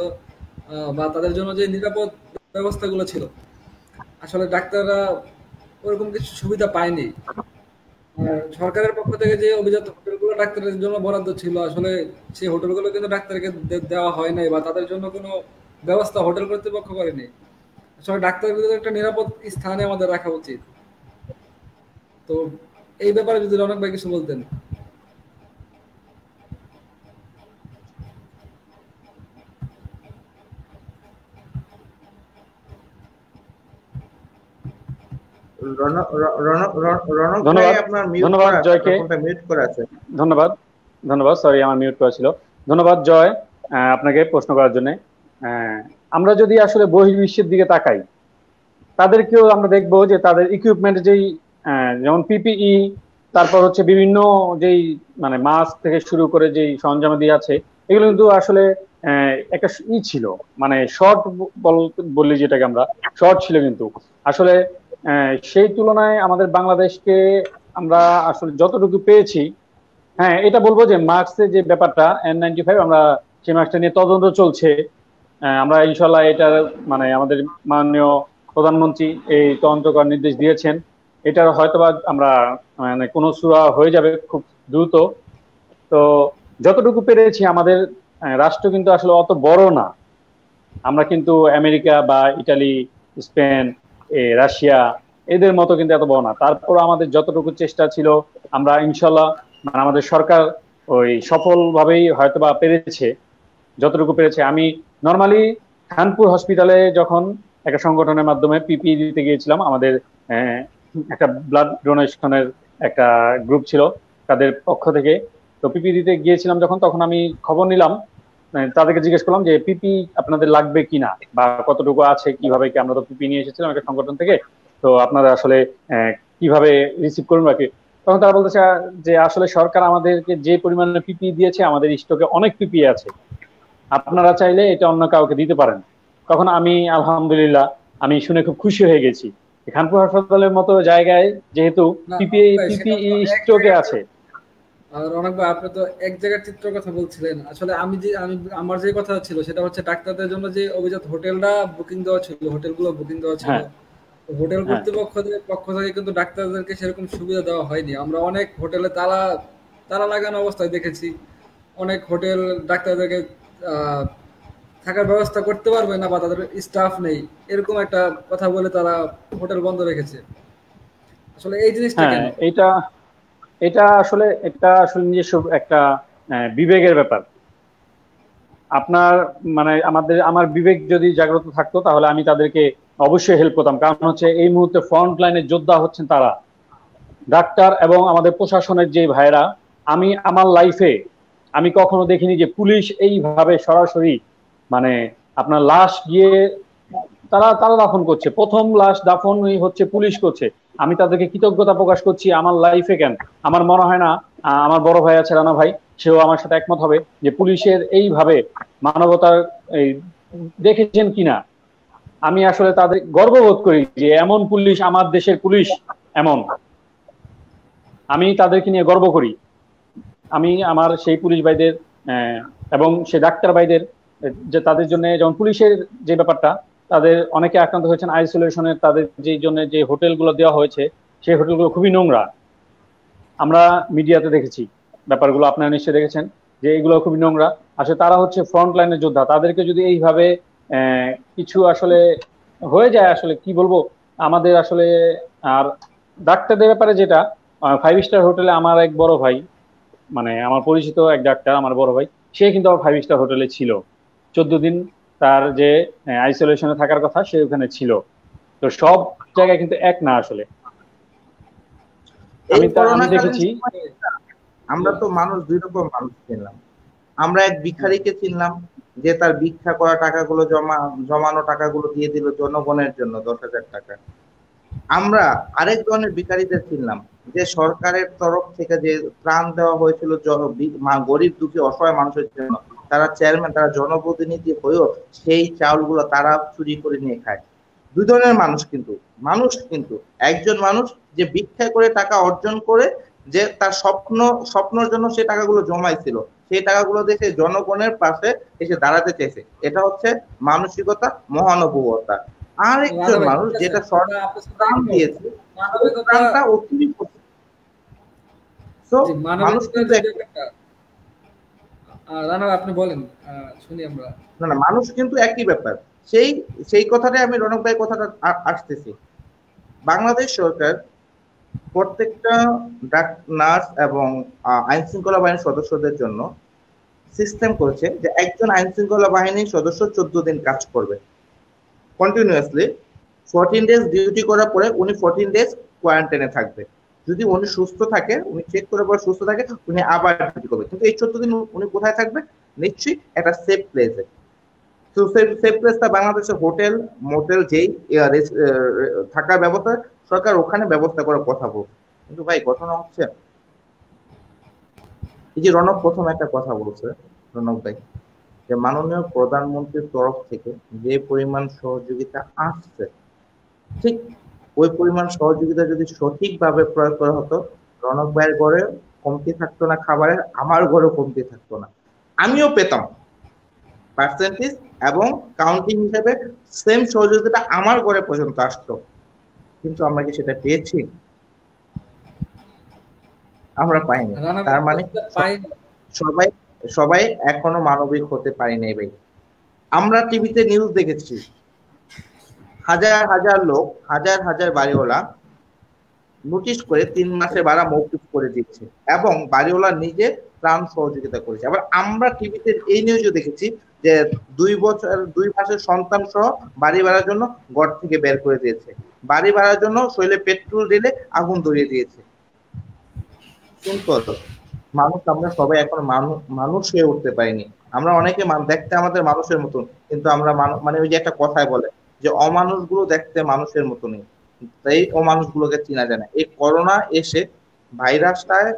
বা তাদের জন্য যে নিরাপদ ব্যবস্থাগুলো ছিল, আসলে ডাক্তাররা ওরকম কিছু সুবিধা পায়নি। সরকারের পক্ষ থেকে যে অভিজাত হোটেলগুলো ডাক্তারদের জন্য বরাদ্দ ছিল, আসলে সেই হোটেলগুলো কিন্তু ডাক্তারকে দেওয়া হয় নাই, বা তাদের জন্য কোনো ব্যবস্থা হোটেল কর্তৃপক্ষ করেনি। আসলে ডাক্তারদের একটা নিরাপদ স্থানে আমাদের রাখা উচিত। তো এই ব্যাপারে যদি রনক ভাই কিছু বলতেন। রনক ভাই, ধন্যবাদ। আপনার মিউট ধন্যবাদ করা আছে, জয়কে। আপনার ফোনটা মিউট করা আছে। ধন্যবাদ। ধন্যবাদ, সরি আমার মিউট করা ছিল। ধন্যবাদ জয় আপনাকে প্রশ্ন করার জন্য। আমরা যদি আসলে বহির্বিশ্বের দিকে তাকাই, তাদেরকেও আমরা দেখবো যে তাদের ইকুইপমেন্ট যেই যেমন পিপিই, তারপর হচ্ছে বিভিন্ন যেই মানে মাস্ক থেকে শুরু করে যেই সরঞ্জামাদি আছে, এগুলো কিন্তু আসলে একটা ছিল, মানে শর্ট বললি যেটাকে আমরা, শর্ট ছিল কিন্তু আসলে সেই তুলনায় আমাদের বাংলাদেশকে আমরা আসলে যতটুকু পেয়েছি, হ্যাঁ এটা বলবো যে মাস্কের যে ব্যাপারটা N95, আমরা সেই মাস্কটা নিয়ে তদন্ত চলছে। আমরা ইনশাল্লাহ এটার মানে আমাদের মাননীয় প্রধানমন্ত্রী এই তদন্ত করার নির্দেশ দিয়েছেন। এটার হয়তোবা আমরা মানে কোনো সুরা হয়ে যাবে খুব দ্রুত। তো যতটুকু পেরেছি, আমাদের রাষ্ট্র কিন্তু আসলে অত বড় না। আমরা কিন্তু আমেরিকা বা ইটালি, স্পেন, রাশিয়া এদের মতো কিন্তু এত বড় না। তারপর আমাদের যতটুকু চেষ্টা ছিল, আমরা ইনশাল্লাহ মানে আমাদের সরকার ওই সফলভাবেই হয়তোবা পেরেছে যতটুকু পেরেছে। আমি নর্মালি খানপুর হসপিটালে যখন একটা সংগঠনের মাধ্যমে পিপি দিতে গিয়েছিলাম, আমাদের একটা ব্লাড ডোনেশনের একটা গ্রুপ ছিল তাদের পক্ষ থেকে, তো পিপি দিতে গিয়েছিলাম যখন, তখন আমি খবর নিলাম, তাদেরকে জিজ্ঞেস করলাম যে পিপি আপনাদের লাগবে কিনা বা কতটুকু আছে, কিভাবে কি, আমরা তো পিপি নিয়ে এসেছিলাম একটা সংগঠন থেকে, তো আপনারা আসলে কিভাবে রিসিভ করুন বাকি। তখন তারা বলতেছে যে আসলে সরকার আমাদেরকে যে পরিমাণে পিপি দিয়েছে, আমাদের স্টকে অনেক পিপি আছে, আপনারা চাইলে এটা অন্য কাউকে দিতে পারেন। তখন আমি আলহামদুলিল্লাহ আমি শুনে খুব খুশি হয়ে গেছি। খানপুর হাসপাতালের মতো জায়গায় যেহেতু না পিপিই স্টকে আছে। রনক ভাই, আপনি তো এক জায়গার চিত্র কথা বলছিলেন। আসলে আমি আমার যে কথা ছিল সেটা হচ্ছে ডাক্তারদের জন্য যে অভিজাত হোটেলটা বুকিং দেওয়া ছিল, হোটেলগুলো বুকিং দেওয়া ছিল, হ্যাঁ হোটেল হ্যাঁ কর্তৃপক্ষদের পক্ষ থেকে কিন্তু ডাক্তারদেরকে সেরকম সুবিধা দেওয়া হয়নি। আমরা অনেক হোটেলে তালা তালা লাগানো অবস্থায় দেখেছি। অনেক হোটেল ডাক্তারদেরকে আহ, থাকার ব্যবস্থা করতে পারবে না, বা তাদের স্টাফ নেই, এরকম একটা কথা বলে তারা হোটেল বন্ধ রেখেছে। আসলে এই জিনিসটা হ্যাঁ কেন? এটা এটা আসলে নিজস্ব একটা বিবেকের ব্যাপার। আপনার মানে আমার বিবেক যদি জাগ্রত থাকতো, তাহলে আমি তাদেরকে অবশ্যই হেল্প করতাম। কারণ হচ্ছে এই মুহূর্তে ফ্রন্ট লাইনের যোদ্ধা হচ্ছেন তারা, ডাক্তার এবং আমাদের প্রশাসনের যে ভাইরা। আমি আমার লাইফে আমি কখনো দেখিনি যে পুলিশ এইভাবে সরাসরি মানে আপনার লাশ গিয়ে তারা তারা দাফন করছে। প্রথম লাশ দাফনই হচ্ছে পুলিশ করছে। আমি তাদেরকে কৃতজ্ঞতা প্রকাশ করছি আমার লাইফে। কেন আমার মনে হয় না, আমার বড় ভাই আছে রানা ভাই, সেও আমার সাথে একমত হবে যে পুলিশের এইভাবে মানবতার এই দেখেছেন কিনা। আমি আসলে তাদের গর্ববোধ করি যে এমন পুলিশ, আমার দেশের পুলিশ এমন, আমি তাদেরকে নিয়ে গর্ব করি। আমি আমার সেই পুলিশ ভাইদের এবং সেই ডাক্তার ভাইদের যে তাদের জন্য, যেমন পুলিশের যে ব্যাপারটা, তাদের অনেকে আক্রান্ত হয়েছেন আইসোলেশনের, তাদের যে জন্য যে হোটেলগুলো দেওয়া হয়েছে, সেই হোটেলগুলো খুবই নোংরা। আমরা মিডিয়াতে দেখেছি ব্যাপারগুলো, আপনারা নিশ্চয়ই দেখেছেন যে এগুলো খুবই নোংরা। আসলে তারা হচ্ছে ফ্রন্ট লাইনের যোদ্ধা, তাদেরকে যদি এইভাবে কিছু আসলে হয়ে যায়, আসলে কি বলবো আমাদের আসলে। আর ডাক্তারদের ব্যাপারে যেটা, 5 স্টার হোটেলে আমার এক বড় ভাই, মানে আমার পরিচিত এক ডাক্তার, আমার বড় ভাই, সে কিন্তু আমার 5 স্টার হোটেলে ছিল 14 দিন। তার যে আইসোলেশনে থাকার কথা, সে ওখানে ছিল। তো সব জায়গায় কিন্তু এক না আসলে। এই আমি করোনাকালীন দেখেছি। সময়ে আমরা তো মানুষ দুই রকম মানুষ ছিলাম। আমরা এক ভিখারিকে চিনলাম যে তার ভিক্ষা করা টাকাগুলো জমানো টাকাগুলো দিয়ে দিল জনগণের জন্য 10,000 টাকা। আমরা আরেক ধরনের ভিখারিদের চিনলাম যে সরকারের তরফ থেকে যে ত্রাণ দেওয়া হয়েছিল গরিব দুঃখী অসহায় মানুষের জন্য, তারা চেয়ারম্যান, তারা জনপ্রতিনিধি হয়েও সেই চাউলগুলো তারা চুরি করে নিয়ে খায়। দুই ধরনের মানুষ কিন্তু একজন মানুষ যে ভিক্ষা করে টাকা অর্জন করে, যে তার স্বপ্নের জন্য সে টাকাগুলো জমাইছিল, সেই টাকাগুলো দেখে জনগণের পাশে এসে দাঁড়াতে চেয়েছে। এটা হচ্ছে মানসিকতা, মহানুভবতা। আর রানা একজন ভাই মানুষ ঠিক আছে, যেটা আমরা আপনার সাথে ত্রাণ একমত। দিয়েছে, ওই মানবিকতা, ত্রাণটা অতিরিক্ত। So, জি মানুষ মানবিকতার কিন্তু যে ব্যাপারটা, রানা ভাই আপনি বলেন, শুনি আমরা। না মানুষ কিন্তু একই ব্যাপার। সেই সেই কথাটাই আমি রনক ভাই কথাটা আসতেছি। বাংলাদেশ সরকার প্রত্যেকটা নার্স এবং আইন শৃঙ্খলা বাহিনীর সদস্যদের জন্য সিস্টেম করেছে যে একজন আইন শৃঙ্খলা বাহিনীর সদস্য 14 দিন কাজ করবে কন্টিনিউয়াসলি। 14 ডেজ ডিউটি করার পরে উনি 14 ডেজ কোয়ারেন্টাইনে থাকবে। যদি উনি সুস্থ থাকে, উনি চেক করে পরে সুস্থ থাকে, উনি আবার ডিউটি করবে। কিন্তু এই 14 দিন উনি কোথায় থাকবে? নিশ্চয়ই একটা সেফ প্লেসে। তো সেফ প্লেসটা বাংলাদেশের হোটেল মোটেল যেই থাকার ব্যবস্থা, সরকার ওখানে ব্যবস্থা করার কথা বলছে। কিন্তু ভাই ঘটনা হচ্ছে, এই যে রনক প্রথম একটা কথা বলছে, রনক ভাই, যে মাননীয় প্রধানমন্ত্রীর তরফ থেকে যে পরিমাণ সহযোগিতা আসছে, ঠিক ওই পরিমাণ সহযোগিতা যদি সঠিকভাবে প্রয়োগ করা হতো, রনক ভাইয়ের ঘরে কমতি থাকতো না খাবারের, আমার ঘরেও কমতি থাকতো না। আমিও পেতাম পার্সেন্টেজ এবং কাউন্টিং হিসেবে সেম সহযোগিতা আমার ঘরে পর্যন্ত আসতো। কিন্তু আমরা কি সেটা পেয়েছি? আমরা পাইনি। রানা ভাই তার মানে পাইনি। সবাই সবাই এখনো মানবিক হতে পারি নাই ভাই। আমরা টিভিতে নিউজ দেখেছি, হাজার হাজার লোক, হাজার হাজার বাড়িওয়ালা নোটিশ করে 3 মাসের ভাড়া মৌকুফ করে দিচ্ছে এবং বাড়িওয়ালা নিজে ত্রাণ সহযোগিতা করেছে। আবার আমরা টিভিতে এই নিউজও দেখেছি যে 2 মাসের সন্তান সহ বাড়ি ভাড়ার জন্য ঘর থেকে বের করে দিয়েছে, বাড়ি ভাড়ার জন্য শৈলে পেট্রোল ঢেলে আগুন ধরিয়ে দিয়েছে। সিম্পল। মানুষ আমরা সবাই এখন মানুষ হয়ে উঠতে পারিনি। আমরা অনেকে দেখতে আমাদের মানুষের মতন, কিন্তু আমরা মানে ওই যে একটা কথায় বলে যে অমানুষগুলো দেখতে মানুষের মতনই, তাই অমানুষগুলোকে চেনা যায় না। এই করোনা এসে ভাইরাসটায়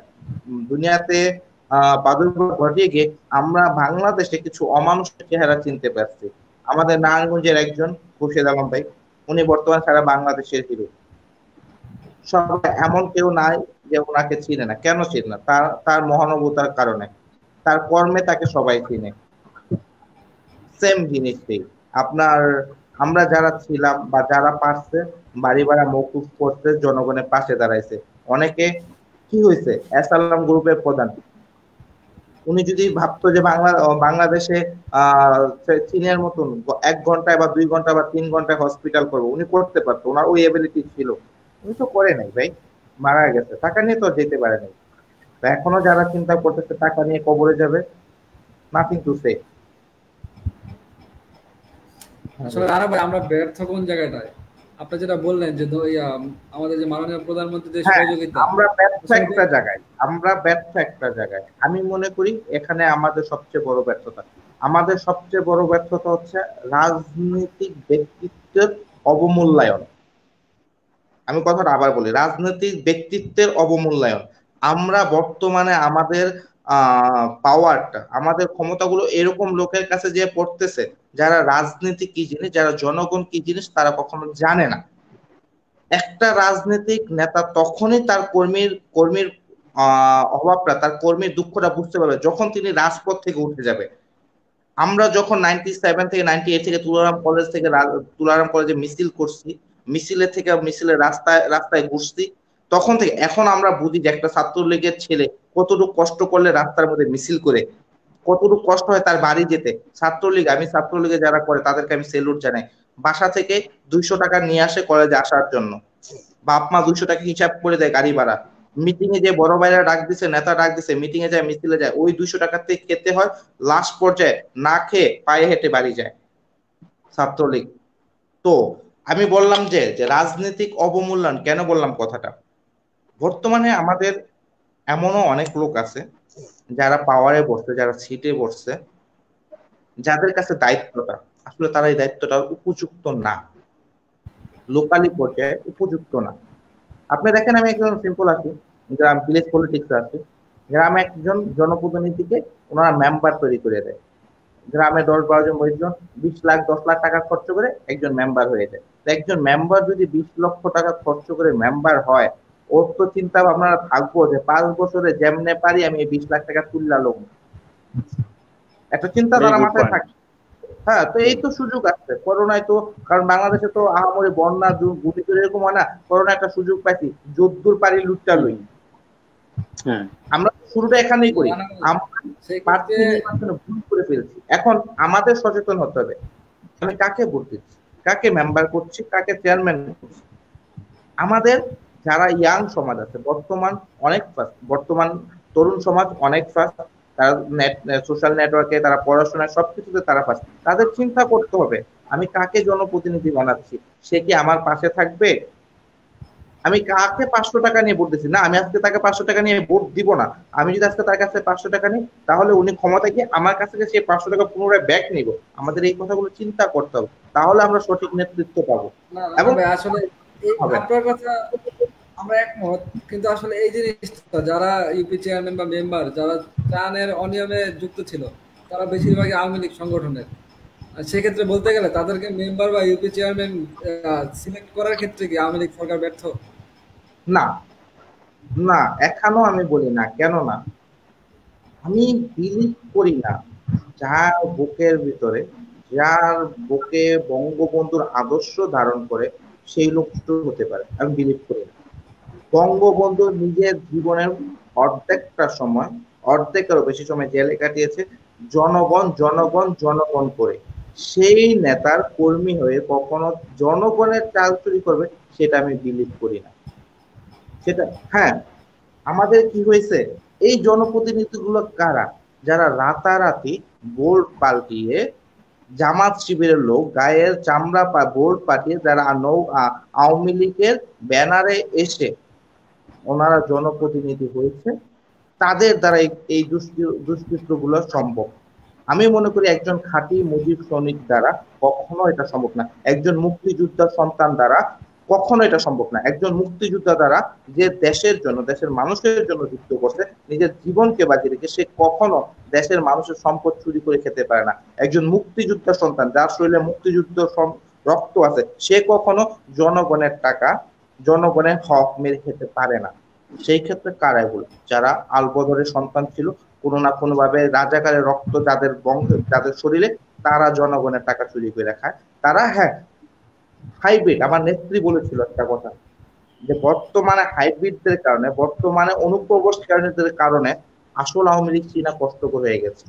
দুনিয়াতে প্রাদুর্ভাব ঘটিয়ে গিয়ে আমরা বাংলাদেশে কিছু অমানুষের চেহারা চিনতে পারছি। আমাদের নারায়ণগঞ্জের একজন খুরশেদ আলম ভাই, উনি বর্তমান সারা বাংলাদেশের হিরো। সবাই এমন কেউ নাই যে ওনাকে চিনে না। কেন চিনে না? তার মহানুভবতার কারণে, তার কর্মে তাকে সবাই চিনে। সেম জিনিসটাই আপনার, আমরা যারা ছিলাম বা যারা পারছে বাড়ি ভাড়া মৌকুফ করতে জনগণের পাশে দাঁড়াইছে। অনেকে কি হয়েছে, এসালাম গ্রুপের প্রধান, উনি যদি ভাবতো যে বাংলাদেশে চীনের মতন 1 ঘন্টায় বা 2 ঘন্টা বা 3 ঘন্টায় হসপিটাল করবো, উনি করতে পারতো, ওনার ওই এবিলিটি ছিল। উনি তো করে নাই ভাই, মারা গেছে, টাকা নিয়ে তো যেতে পারে নাই। এখনো যারা চিন্তা করতেছে টাকা নিয়ে কবরে যাবে, নাথিং টু সে। আসলে রানা ভাই আমরা ব্যর্থ কোন জায়গাটায়? আপনি যেটা বললেন যে আমাদের যে মাননীয় প্রধানমন্ত্রীর হ্যাঁ, সহযোগিতা, আমরা ব্যর্থ একটা জায়গায় আমি মনে করি এখানে আমাদের সবচেয়ে বড় ব্যর্থতা। আমাদের সবচেয়ে বড় ব্যর্থতা হচ্ছে রাজনৈতিক ব্যক্তিত্বের অবমূল্যায়ন। আমি কথাটা আবার বলি, রাজনৈতিক ব্যক্তিত্বের অবমূল্যায়ন। আমরা বর্তমানে আমাদের পাওয়ারটা, আমাদের ক্ষমতাগুলো এরকম লোকের কাছে যে পড়তেছে যারা রাজনীতি কি জিনিস, যারা জনগণ কি জিনিস তারা কখনো জানে না। একটা রাজনৈতিক নেতা তখনই তার কর্মীর অভাবটা, তার কর্মীর দুঃখটা বুঝতে পারবে যখন তিনি রাজপথ থেকে উঠে যাবে। আমরা যখন 97 থেকে 98 থেকে তুলারাম কলেজে মিছিল করছি, মিছিলে রাস্তায় রাস্তায় ঘুরছি, তখন থেকে এখন আমরা বুঝি যে একটা ছাত্রলীগের ছেলে কতটুকু কষ্ট করলে রাস্তার মধ্যে মিছিল করে, কতটুকু কষ্ট হয় তার বাড়ি যেতে। আমি ছাত্রলীগে যারা করে তাদেরকে আমি সেলুট জানাই। বাসা থেকে 200 টাকা নিয়ে আসে কলেজে আসার জন্য, বাপ মা 200 টাকা হিসাব করে দেয় গাড়ি ভাড়া। মিটিং এ যে বড় ভাইরা ডাক দিছে, নেতা ডাক দিছে, মিটিং এ যায়, মিছিলে যায়, ওই 200 টাকাতে খেতে হয়, লাস্ট পর্যায়ে না খেয়ে পায়ে হেঁটে বাড়ি যায় ছাত্রলীগ। তো আমি বললাম যে রাজনৈতিক অবমূল্যায়ন কেন বললাম কথাটা, বর্তমানে আমাদের এমনও অনেক লোক আছে যারা পাওয়ারে বসছে, যারা সিটে বসছে, যাদের কাছে দায়িত্বটা, আসলে তারা এই দায়িত্বটা উপযুক্ত না, লোকালি পর্যায়ে উপযুক্ত না। আপনি দেখেন, আমি একজন সিম্পল আছি, গ্রাম ভিলেজ পলিটিক্স আছে, গ্রামে একজন জনপ্রতিনিধিকে ওনারা মেম্বার তৈরি করে দেয়। গ্রামে 10-12 জন 20 জন 20 লাখ 10 লাখ টাকা খরচ করে একজন মেম্বার হয়ে যায়। তো একজন মেম্বার যদি 20 লক্ষ টাকা খরচ করে মেম্বার হয়, ওর তো চিন্তা ভাবনা থাকবো যে 5 বছরে যেমনে পারি আমি এই 20 লাখ টাকা তুললা লোক, একটা চিন্তা ভেরি তারা গুড মাথায় পয়েন্ট। থাকে। হ্যাঁ, তো এই তো সুযোগ আছে করোনায় তো, কারণ বাংলাদেশে তো আহামরি বন্যা দুর্ভিক্ষ এরকম হয় না, করোনা একটা সুযোগ পাইছি, যদ্দুর পারি লুটটা লই। হ্যাঁ, আমরা শুরুটা এখানেই করি, রানা ভাই, আমরা সেই প্রার্থী ক্ষেত্রে নির্বাচনে ভুল করে ফেলছি। এখন আমাদের সচেতন হতে হবে, আমি কাকে ভোট দিচ্ছি, কাকে মেম্বার করছি, কাকে চেয়ারম্যান করছি। আমাদের যারা ইয়াং সমাজ আছে, বর্তমান অনেক ফাস্ট, বর্তমান তরুণ সমাজ অনেক ফাস্ট, তারা সোশ্যাল নেটওয়ার্কে, তারা পড়াশোনায় সবকিছুতে তারা ফাস্ট। তাদের চিন্তা করতে হবে আমি কাকে জনপ্রতিনিধি বানাচ্ছি, সে কি আমার পাশে থাকবে। আমি কাকে 500 টাকা নিয়ে ভোট দিচ্ছি না, আমি আজকে তাকে 500 টাকা নিয়ে ভোট দিব না। আমি যদি আজকে তার কাছে 500 টাকা নিই, তাহলে উনি ক্ষমতা গিয়ে আমার কাছ থেকে সেই 500 টাকা পুনরায় ব্যাক নিব। আমাদের এই কথাগুলো চিন্তা করতে হবে, তাহলে আমরা সঠিক নেতৃত্ব পাবো। না রানা এবং ভাই, আসলে এই হবে আপনার কথা আমরা একমত, কিন্তু আসলে এই জিনিসটা যারা ইউপি চেয়ারম্যান বা মেম্বার যারা ত্রাণের অনিয়মে যুক্ত ছিল, তারা বেশিরভাগই আওয়ামী লীগ সংগঠনের। আর সেক্ষেত্রে বলতে গেলে তাদেরকে মেম্বার বা ইউপি চেয়ারম্যান সিলেক্ট করার ক্ষেত্রে কি আওয়ামী লীগ সরকার ব্যর্থ? না, না, এখনো আমি বলি না, কেন না, আমি বিলিভ করি না যার বুকের ভিতরে, যার বুকে বঙ্গবন্ধুর আদর্শ ধারণ করে সেই লোক হতে পারে, আমি বিলিভ করি না। বঙ্গবন্ধু নিজের জীবনের অর্ধেকটা সময়, অর্ধেকেরও বেশি সময় জেলে কাটিয়েছে জনগণ জনগণ জনগণ করে। সেই নেতার কর্মী হয়ে কখনো জনগণের চাল চুরি করবে, সেটা আমি বিলিভ করি না। সেটা, হ্যাঁ, আমাদের কি হয়েছে, এই জনপ্রতিনিধিগুলো কারা, যারা রাতারাতি বোর্ড পাল্টিয়ে, জামাত শিবিরের লোক গায়ের চামড়া বোর্ড পাঠিয়ে, যারা আওয়ামী লীগের ব্যানারে এসে ওনারা জনপ্রতিনিধি হয়েছে, তাদের দ্বারা এই দুষ্কৃতগুলো সম্ভব। আমি মনে করি একজন খাঁটি মুজিব সৈনিক দ্বারা কখনো এটা সম্ভব না, একজন মুক্তিযোদ্ধার সন্তান দ্বারা কখনো এটা সম্ভব না। একজন মুক্তিযোদ্ধা দ্বারা, যে দেশের জন্য, দেশের মানুষের জন্য যুদ্ধ করছে, নিজের জীবনকে বাজি রেখে, সে কখনো দেশের মানুষের সম্পদ চুরি করে খেতে পারে না। একজন মুক্তিযোদ্ধার সন্তান, যার শরীরে মুক্তিযুদ্ধ রক্ত আছে, সে কখনো জনগণের টাকা, জনগণের হক মেরে খেতে পারে না। সেই ক্ষেত্রে কারাই ভুল, যারা আলবদরের সন্তান ছিল, কোনো না কোনো ভাবে রাজাকারের রক্ত যাদের বংশ, যাদের শরীরে, তারা জনগণের টাকা চুরি করে খায়, তারা, হ্যাঁ, হাইব্রিড। আমার নেত্রী বলেছিল একটা কথা, যে বর্তমানে হাইব্রিডদের কারণে, বর্তমানে অনুপ্রবেশকারীদের কারণে আসল আওয়ামী লীগ চীনা কষ্টকর হয়ে গেছে।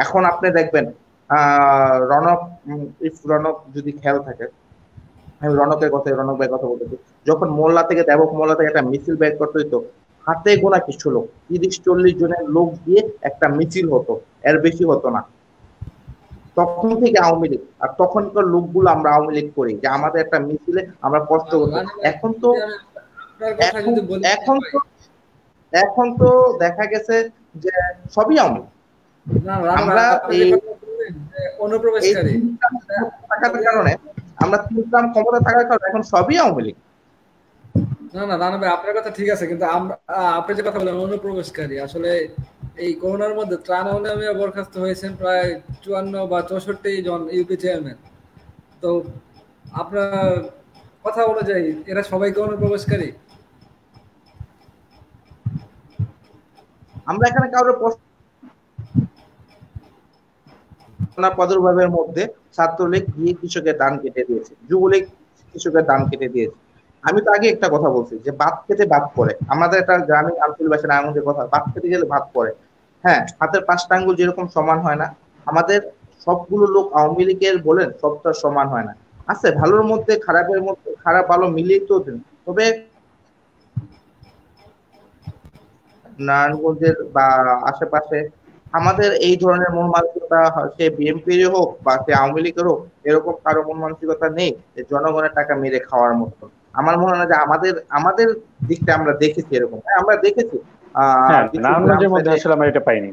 এখন আপনি দেখবেন রণক, রণক যদি খেয়াল থাকে, আমি রণকের কথা, রণক ভাইয়ের কথা বলতেছি, যখন মোল্লা থেকে, দেবক মোল্লা থেকে একটা মিছিল বের করতে হইতো, হাতে গোনা কিছু লোক, 30-40 জনের লোক দিয়ে একটা মিছিল হতো, এর বেশি হতো না। তখন থেকে আওয়ামী লীগ, আর তখনকার লোকগুলো আমরা আওয়ামী লীগ করি, যে আমাদের একটা মিছিলে আমরা কষ্ট করতে। রানা ভাই, এখন তো, আপনার কথা এখন যদি বলি এখন তো এখন তো দেখা গেছে যে সবই আওয়ামী লীগ। না রানা ভাই, আমরা আপনি যে কথা বললেন যে এই অনুপ্রবেশকারী, থাকার কারণে, আমরা 3 ক্ষমতা থাকার কারণে এখন সবই আওয়ামী লীগ। না না রানা ভাই, আপনার কথা ঠিক আছে, কিন্তু আমরা আপনি যে কথা বললেন অনুপ্রবেশকারী, আসলে এই করোনার মধ্যে ত্রাণ অনিয়মে বরখাস্ত হয়েছেন প্রায় 54 বা 64 জন ইউপি চেয়ারম্যান। তো আপনার কথা অনুযায়ী এরা সবাই কি অনুপ্রবেশকারী? আমরা এখানে কারোর প্রাদুর্ভাবের মধ্যে ছাত্রলীগ গিয়ে কৃষকের ধান কেটে দিয়েছে, যুবলীগ কৃষকের ধান কেটে দিয়েছে। আমি তো আগে একটা কথা বলছি যে ভাত খেতে ভাত পড়ে, আমাদের একটা গ্রামীণ আঞ্চলিক ভাষায় আমাদের কথা, ভাত খেতে গেলে ভাত পড়ে। হ্যাঁ, হাতের 5টা আঙ্গুল যেরকম সমান হয় না, আমাদের সবগুলো লোক আওয়ামী লীগের বলেন সবটা সমান হয় না, আছে ভালোর মধ্যে খারাপের মধ্যে, খারাপ ভালো মিলিয়ে তো দেন। তবে নারায়ণগঞ্জের বা আশেপাশে আমাদের এই ধরনের মন মানসিকতা, সে বিএনপির হোক বা সে আওয়ামী লীগের হোক, এরকম কারো মন মানসিকতা নেই যে জনগণের টাকা মেরে খাওয়ার মতো। আমার মনে হয় যে আমাদের আমাদের দিকটা আমরা দেখেছি এরকম, হ্যাঁ আমরা দেখেছি হ্যাঁ, কিছু গ্রাম নারায়ণগঞ্জের মধ্যে সাইডে, আসলে আমরা এটা পাইনি।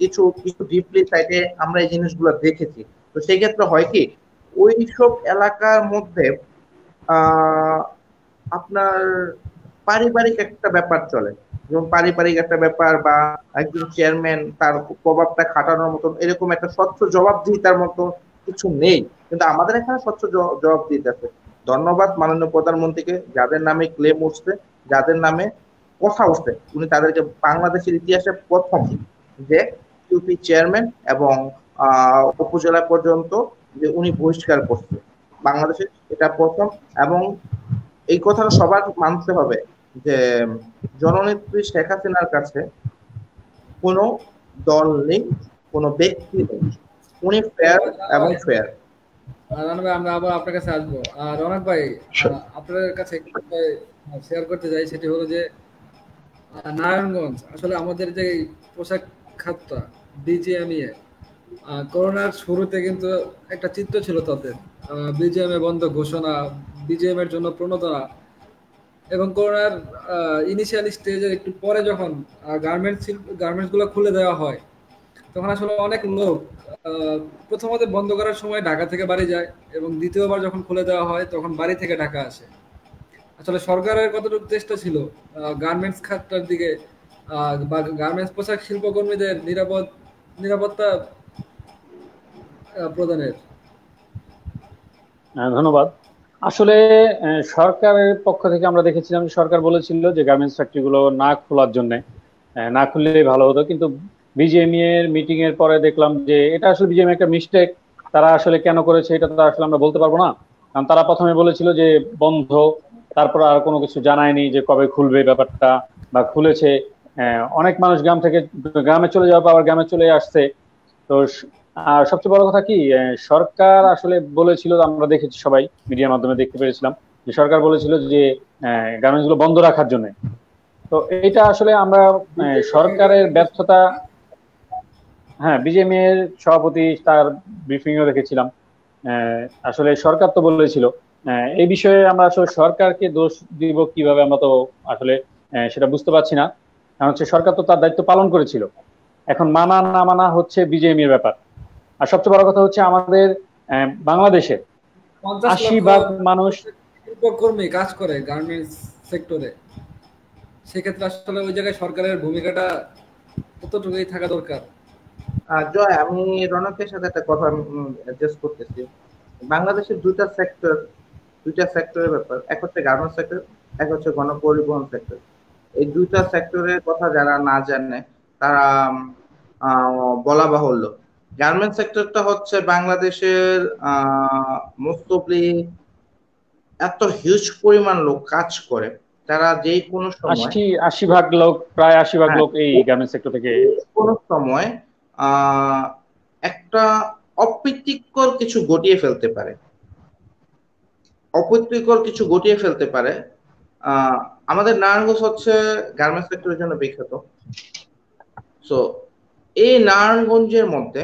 কিছু কিছু ডিপলি সাইডে আমরা এই জিনিসগুলো দেখেছি। তো সেই ক্ষেত্রে হয় কি, ওই সব এলাকার মধ্যে আহ আপনার পারিবারিক একটা ব্যাপার চলে, যেমন পারিবারিক একটা ব্যাপার বা একজন চেয়ারম্যান তার প্রভাবটা খাটানোর মতন এরকম একটা স্বচ্ছ জবাবদিহিতার মতো কিছু নেই। কিন্তু আমাদের এখানে স্বচ্ছ জবাবদিহিতা আছে। ধন্যবাদ মাননীয় প্রধানমন্ত্রীকে, যাদের নামে ক্লেম উঠছে, যাদের নামে কথা উঠছে, উনি তাদেরকে বাংলাদেশের ইতিহাসে প্রথম যে ইউপি চেয়ারম্যান এবং উপজেলা পর্যন্ত যে উনি বহিষ্কার করছে, বাংলাদেশে এটা প্রথম। এবং এই কথাটা সবার মানতে হবে যে জননেত্রী শেখ হাসিনার কাছে কোনো দল নেই, কোনো ব্যক্তি নেই, উনি ফেয়ার এবং ফেয়ার। রানা ভাই, আমরা আবার আপনার কাছে আসবো। আর রনক ভাই, আপনার কাছে শেয়ার করতে চাই, সেটি হলো যে নারায়ণগঞ্জ আসলে আমাদের যে পোশাক খাতটা বিজিএমইএ করোনার শুরুতে কিন্তু একটা চিত্র ছিল তাদের, বিজিএমএ বন্ধ ঘোষণা, বিজিএম এর জন্য প্রণোদনা, এবং করোনার ইনিশিয়াল স্টেজের একটু পরে যখন গার্মেন্টস গুলো খুলে দেওয়া হয়, তখন আসলে অনেক লোক আহ, প্রথমত বন্ধ করার সময় ঢাকা থেকে বাড়ি যায়, এবং দ্বিতীয়বার যখন খুলে দেওয়া হয় তখন বাড়ি থেকে ঢাকা আসে। আসলে সরকারের কতটুকু চেষ্টা ছিল গার্মেন্টস খাতটার দিকে, বা গার্মেন্টস পোশাক শিল্পকর্মীদের নিরাপত্তা প্রদানের? ধন্যবাদ। আসলে সরকারের পক্ষ থেকে আমরা দেখেছিলাম যে সরকার বলেছিল যে গার্মেন্টস ফ্যাক্টরি গুলো না খোলার জন্য, না খুললেই ভালো হতো, কিন্তু বিজিএমই এর মিটিং এর পরে দেখলাম যে এটা আসলে বিজিএমই একটা মিস্টেক। তারা আসলে কেন করেছে এটা তো আসলে আমরা বলতে পারবো না, কারণ তারা প্রথমে বলেছিল যে বন্ধ, তারপর আর কোনো কিছু জানায়নি যে কবে খুলবে ব্যাপারটা বা খুলেছে। অনেক মানুষ গ্রামে চলে যাওয়ার পর আবার গ্রামে চলে আসছে। তো আর সবচেয়ে বড় কথা কি, সরকার আসলে বলেছিল, আমরা দেখেছি সবাই মিডিয়ার মাধ্যমে দেখতে পেরেছিলাম যে সরকার বলেছিল যে গার্মেন্টস গুলো বন্ধ রাখার জন্য। তো এটা আসলে আমরা সরকারের ব্যর্থতা। হ্যাঁ, বিজেপি এর সভাপতি তার ব্রিফিং ও দেখেছিলাম। আসলে সরকার তো বলেছিল, এই বিষয়ে আমরা আসলে সরকারকে দোষ দিব কিভাবে, আমরা তো আসলে সেটা বুঝতে পারছি না। কারণ হচ্ছে সরকার তো তার দায়িত্ব পালন করেছিল, এখন মানা না মানা হচ্ছে বিজেপি এর ব্যাপার। আর সবচেয়ে বড় কথা হচ্ছে আমাদের বাংলাদেশে 50 লক্ষ 80% মানুষ শিল্পকর্মী কাজ করে গার্মেন্টস সেক্টরে। সেক্ষেত্রে আসলে ওই জায়গায় সরকারের ভূমিকাটা কতটুকুই থাকা দরকার? জয়, আমি রনকের সাথে একটা কথা অ্যাডজাস্ট করতেছি। বাংলাদেশের দুইটা সেক্টরের ব্যাপার, এক হচ্ছে গার্মেন্টস সেক্টর, এক হচ্ছে গণপরিবহন সেক্টর। এই দুইটা সেক্টরের কথা যারা না জানে তারা বলা বাহুল্য। গার্মেন্টস সেক্টরটা হচ্ছে বাংলাদেশের মোস্ট অফলি এত হিউজ পরিমাণ লোক কাজ করে, তারা যেই কোনো সময়, 80% লোক, প্রায় 80% হ্যাঁ, লোক এই গার্মেন্টস সেক্টর থেকে। কোনো সময় আহ একটা অপ্রীতিকর কিছু ঘটিয়ে ফেলতে পারে, অপ্রীতিকর কিছু ঘটিয়ে ফেলতে পারে। আহ আমাদের নারায়ণগঞ্জ হচ্ছে গার্মেন্টস সেক্টরের জন্য বিখ্যাত। সো এই নারায়ণগঞ্জের মধ্যে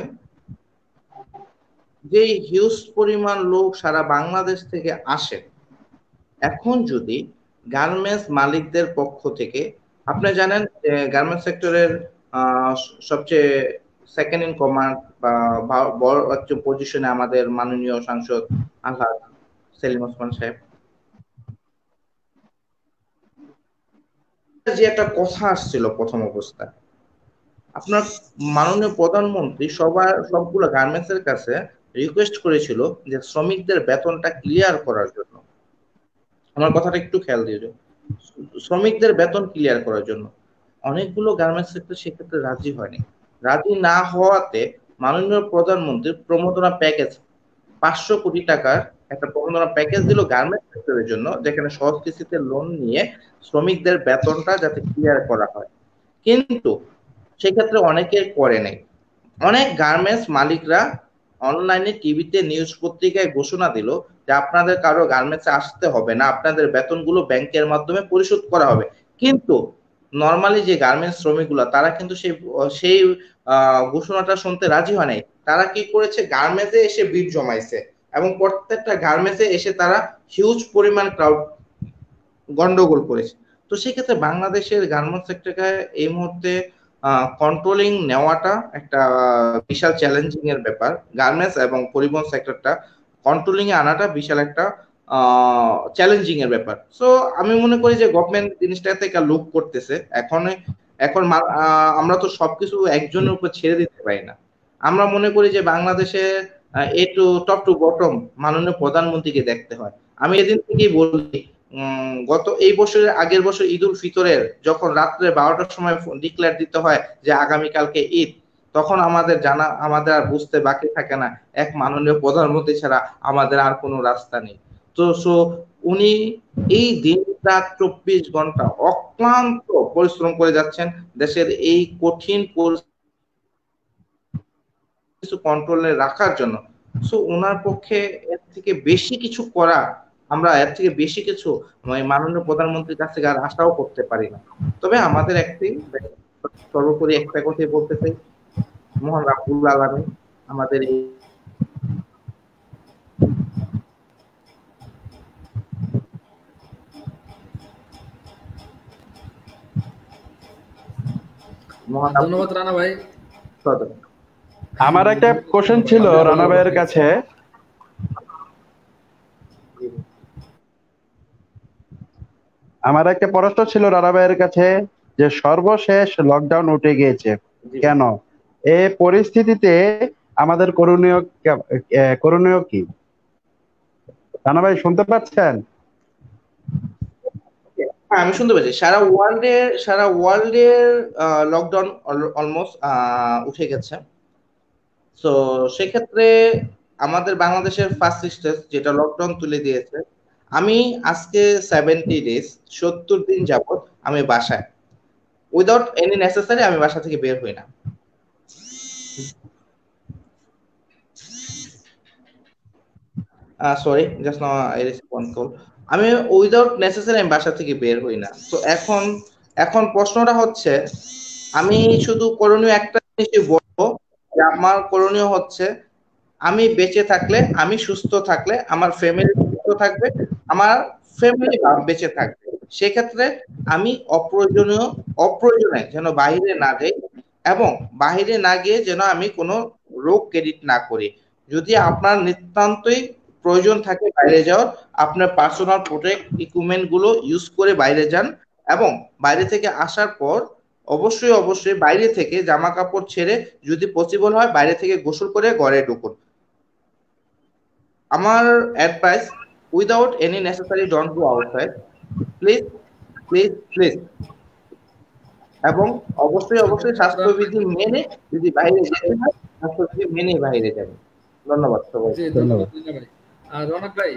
যে হিউজ পরিমাণ লোক সারা বাংলাদেশ থেকে আসে, এখন যদি গার্মেন্টস মালিকদের পক্ষ থেকে, আপনি জানেন যে গার্মেন্টস সেক্টরের সবচেয়ে সেকেন্ড ইন কমান্ড বা বড় একটা পজিশনে আমাদের মাননীয় সাংসদ আলহাজ সেলিম ওসমান সাহেব। যে একটা কথা আসছিল প্রথম অবস্থায়, আপনার মাননীয় প্রধানমন্ত্রী সবগুলো গার্মেন্টস এর কাছে রিকোয়েস্ট করেছিল যে শ্রমিকদের বেতনটা ক্লিয়ার করার জন্য। আমার কথাটা একটু খেয়াল দিয়ে, শ্রমিকদের বেতন ক্লিয়ার করার জন্য অনেকগুলো গার্মেন্টস সেক্টর সেক্ষেত্রে রাজি হয়নি। রাজি না হওয়াতে মাননীয় প্রধানমন্ত্রী প্রণোদনা প্যাকেজ 500 কোটি টাকার একটা প্রণোদনা প্যাকেজ দিল গার্মেন্টস সেক্টরের জন্য, যেখানে সহজ কিস্তিতে লোন নিয়ে শ্রমিকদের বেতনটা যাতে ক্লিয়ার করা হয়। কিন্তু সেক্ষেত্রে অনেকে করে নেই। অনেক গার্মেন্টস মালিকরা অনলাইনে, টিভিতে, নিউজ পত্রিকায় ঘোষণা দিল যে আপনাদের কারো গার্মেন্টসে আসতে হবে না, আপনাদের বেতনগুলো ব্যাংকের মাধ্যমে পরিশোধ করা হবে। কিন্তু নর্মালি যে গার্মেন্টস শ্রমিকগুলো তারা কিন্তু সেই ঘোষণাটা শুনতে রাজি হয় নাই। তারা কি করেছে, গার্মেন্টসে এসে ভিড় জমাইছে এবং প্রত্যেকটা গার্মেন্টসে এসে তারা হিউজ পরিমাণ ক্রাউড গন্ডগোল করেছে। তো সেক্ষেত্রে বাংলাদেশের গার্মেন্টস সেক্টরকে এই মুহূর্তে কন্ট্রোলিং নেওয়াটা একটা বিশাল চ্যালেঞ্জিং এর ব্যাপার। গার্মেন্টস এবং পরিবহন সেক্টরটা কন্ট্রোলিং এ আনাটা বিশাল একটা চ্যালেঞ্জিং এর ব্যাপার। সো আমি মনে করি যে গভর্নমেন্ট জিনিসটা থেকে লুক করতেছে। এখন আমরা তো সবকিছু একজনের উপর ছেড়ে দিতে পারি না। আমরা মনে করি যে বাংলাদেশে এ টু টপ টু বটম মাননীয় প্রধানমন্ত্রীকে দেখতে হয়। আমি এদিন থেকেই বলি, গত এই বছরের আগের বছর ঈদ উল ফিতরের যখন রাত্রে 12টার সময় ডিক্লেয়ার দিতে হয় যে আগামীকালকে ঈদ, তখন আমাদের আর বুঝতে বাকি থাকে না এক মাননীয় প্রধানমন্ত্রী ছাড়া আমাদের আর কোনো রাস্তা নেই। তো উনি এই দিন রাত 24 ঘন্টা অক্লান্ত পরিশ্রম করে যাচ্ছেন দেশের এই কঠিন কিছু কন্ট্রোলে রাখার জন্য। সো ওনার পক্ষে এর থেকে বেশি কিছু করা, আমরা এর থেকে বেশি কিছু মাননীয় প্রধানমন্ত্রীর কাছ থেকে আর আশাও করতে পারি না। তবে আমাদের সর্বোপরি একটা কথাই বলতে চাই, মহান রাব্বুল আলামিন আমাদের এই ধন্যবাদ রানা ভাই। আমার একটা কোশ্চেন ছিল রানা ভাইয়ের কাছে। আমার একটা প্রশ্ন ছিল রানা ভাইয়ের কাছে যে সর্বশেষ লকডাউন উঠে গিয়েছে কেন? এই পরিস্থিতিতে আমাদের করণীয় কি? রানা ভাই শুনতে পাচ্ছেন? হ্যাঁ, আমি শুনতে পাচ্ছি। সারা ওয়ার্ল্ডের লকডাউন অলমোস্ট উঠে গেছে। তো সেক্ষেত্রে আমাদের বাংলাদেশের ফার্স্ট স্টেজ যেটা লকডাউন তুলে দিয়েছে, আমি আজকে 70 ডেজ 70 দিন যাবত আমি বাসায়, উইদাউট এনি নেসেসারি আমি বাসা থেকে বের হই না। Sorry, just now I receive one call. আমি উইদাউট নেসেসারি আমি বাসা থেকে বের হই না। তো এখন প্রশ্নটা হচ্ছে, আমি শুধু করণীয় একটা জিনিসই বলবো, যে আমার করণীয় হচ্ছে আমি বেঁচে থাকলে, আমি সুস্থ থাকলে আমার ফ্যামিলি সুস্থ থাকবে, আমার ফ্যামিলি বেঁচে থাকবে। সেক্ষেত্রে আমি অপ্রয়োজনে যেন বাইরে না যাই, এবং বাইরে না গিয়ে যেন আমি কোনো রোগ ক্রেডিট না করি। যদি আপনার নিতান্তই প্রয়োজন থাকে বাইরে যাওয়ার, আপনার পার্সোনাল প্রোটেক্ট ইকুইপমেন্ট গুলো ইউজ করে বাইরে যান, এবং বাইরে থেকে আসার পর অবশ্যই বাইরে থেকে জামা কাপড় ছেড়ে যদি পসিবল হয় বাইরে থেকে গোসল করে ঘরে ঢুকুন। আমার advice, without any necessary don't go outside, please please please. এবং অবশ্যই স্বাস্থ্যবিধি মেনে যদি বাইরে যেতে হয়, স্বাস্থ্যবিধি মেনে বাইরে যাবেন। ধন্যবাদ সবাই। ধন্যবাদ ভাই। আর রনক ভাই,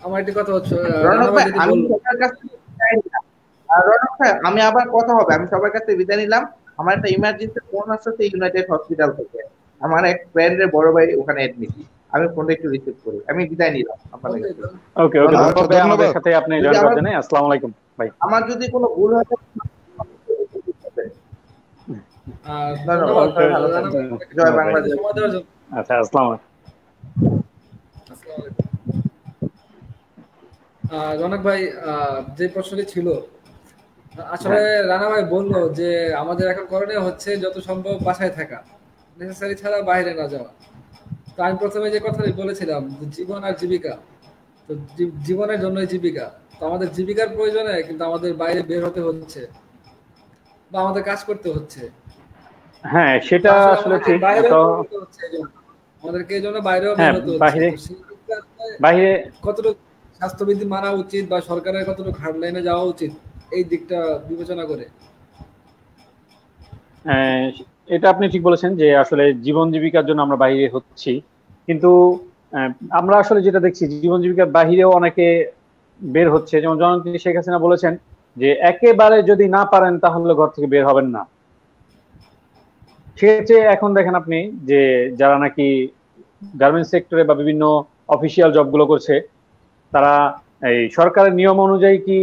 আমার একটা কথা হচ্ছে, রনক ভাই, আমি সবার কাছে বিদায় নিলাম। রনক ভাই, আমি আবার কথা হবে, আমি সবার কাছে বিদায় নিলাম। আমার একটা ইমার্জেন্সি ফোন আসছে ইউনাইটেড হসপিটাল থেকে, আমার এক ফ্রেন্ডের বড় ভাই ওখানে অ্যাডমিট। আমি ফোনটা একটু রিসিভ করি, আমি বিদায় নিলাম আপনাদের কাছে। ওকে, ধন্যবাদ আমাদের সাথে আপনি জয়েন করার জন্য। আসসালামু আলাইকুম ভাই। আমার যদি কোনো ভুল হয় জয় বাংলাদেশ। আচ্ছা, আসসালামু আলাইকুম। রনক ভাই, যে প্রশ্নটি ছিল, আসলে রানা ভাই বললো যে আমাদের এখন করণীয় হচ্ছে যত সম্ভব বাসায় থাকা, নেসেসারি ছাড়া বাইরে না যাওয়া। তো আমি প্রথমে যে কথাটি বলেছিলাম, জীবন আর জীবিকা, তো জীবনের জন্যই জীবিকা। তো আমাদের জীবিকার প্রয়োজনে কিন্তু আমাদের বাইরে বের হতে হচ্ছে বা আমাদের কাজ করতে হচ্ছে। হ্যাঁ, সেটা আসলে ঠিক। আমাদেরকে এই জন্য বাইরেও বের হতে হচ্ছে। বাইরে কতটুকু স্বাস্থ্যবিধি মানা উচিত বা সরকারের কতটুকু হার্ডলাইনে যাওয়া উচিত এই দিকটা বিবেচনা করে। এটা আপনি ঠিক বলেছেন যে আসলে জীবন জীবিকার জন্য আমরা বাইরে হচ্ছি, কিন্তু আমরা আসলে যেটা দেখছি জীবন জীবিকার বাহিরেও অনেকে বের হচ্ছে। যেমন জননেত্রী শেখ হাসিনা বলেছেন যে একেবারে যদি না পারেন তাহলে ঘর থেকে বের হবেন না। সেক্ষেত্রে এখন দেখেন আপনি যে যারা নাকি গার্মেন্টস সেক্টরে বা বিভিন্ন অফিসিয়াল জবগুলো করছে, তারা এই সরকারের নিয়ম অনুযায়ী কি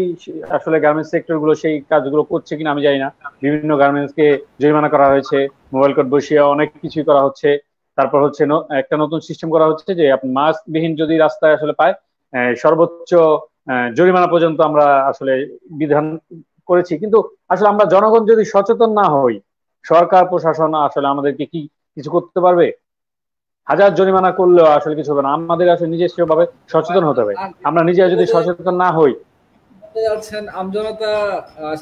আসলে গার্মেন্টস সেক্টর গুলো সেই কাজগুলো করছে কিনা আমি জানি না। বিভিন্ন গার্মেন্টস কে জরিমানা করা হয়েছে, মোবাইল কোড বসিয়ে অনেক কিছুই করা হচ্ছে। তারপর হচ্ছে একটা নতুন সিস্টেম করা হচ্ছে যে আপনি মাস্ক বিহীন যদি রাস্তায় আসলে পায়, সর্বোচ্চ জরিমানা পর্যন্ত আমরা আসলে বিধান করেছি। কিন্তু আসলে আমরা জনগণ যদি সচেতন না হই, সরকার প্রশাসন আসলে আমাদেরকে কি কিছু করতে পারবে? হাজার জরিমানা করলেও আসলে কিছু হবে না। আমাদের আসলে নিজস্ব ভাবে সচেতন হতে হবে। আমরা নিজেরা যদি সচেতন না হই, যাচ্ছেন আমজনতা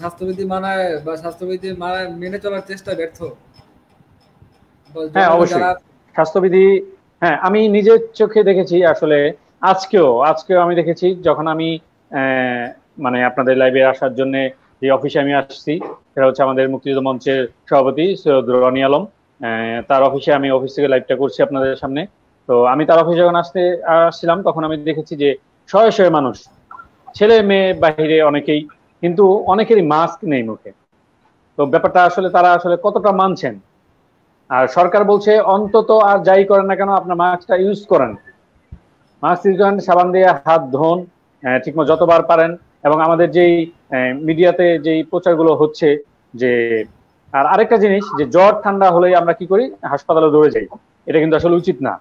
স্বাস্থ্যবিধি মানায় বা স্বাস্থ্যবিধি মানায় মেনে চলার চেষ্টা ব্যর্থ। হ্যাঁ অবশ্যই স্বাস্থ্যবিধি, হ্যাঁ আমি নিজের চোখে দেখেছি আসলে। আজকেও আমি দেখেছি যখন আমি মানে আপনাদের লাইভে আসার জন্য যে অফিসে আমি আসছি, সেটা হচ্ছে আমাদের মুক্তিযুদ্ধ মঞ্চের সভাপতি সৈয়দ রনি আলম, তার অফিসে আমি অফিস থেকে লাইভটা করছি আপনাদের সামনে। তো আমি তার অফিসে যখন আসছিলাম তখন আমি দেখেছি যে শয়ে শয়ে মানুষ, ছেলে মেয়ে বাহিরে অনেকেই, কিন্তু অনেকেরই মাস্ক নেই মুখে। তো ব্যাপারটা আসলে তারা আসলে কতটা মানছেন? আর সরকার বলছে অন্তত আর যাই করেন না কেন আপনার মাস্কটা ইউজ করেন, মাস্ক ইউজ করেন, সাবান দিয়ে হাত ধোন ঠিকমতো যতবার পারেন। এবং আমাদের যেই মিডিয়াতে যেই প্রচারগুলো হচ্ছে যে, আর আরেকটা জিনিস যে জ্বর ঠান্ডা হলেই আমরা কি করি, হাসপাতালে দৌড়ে যাই। এটা কিন্তু আসলে উচিত না।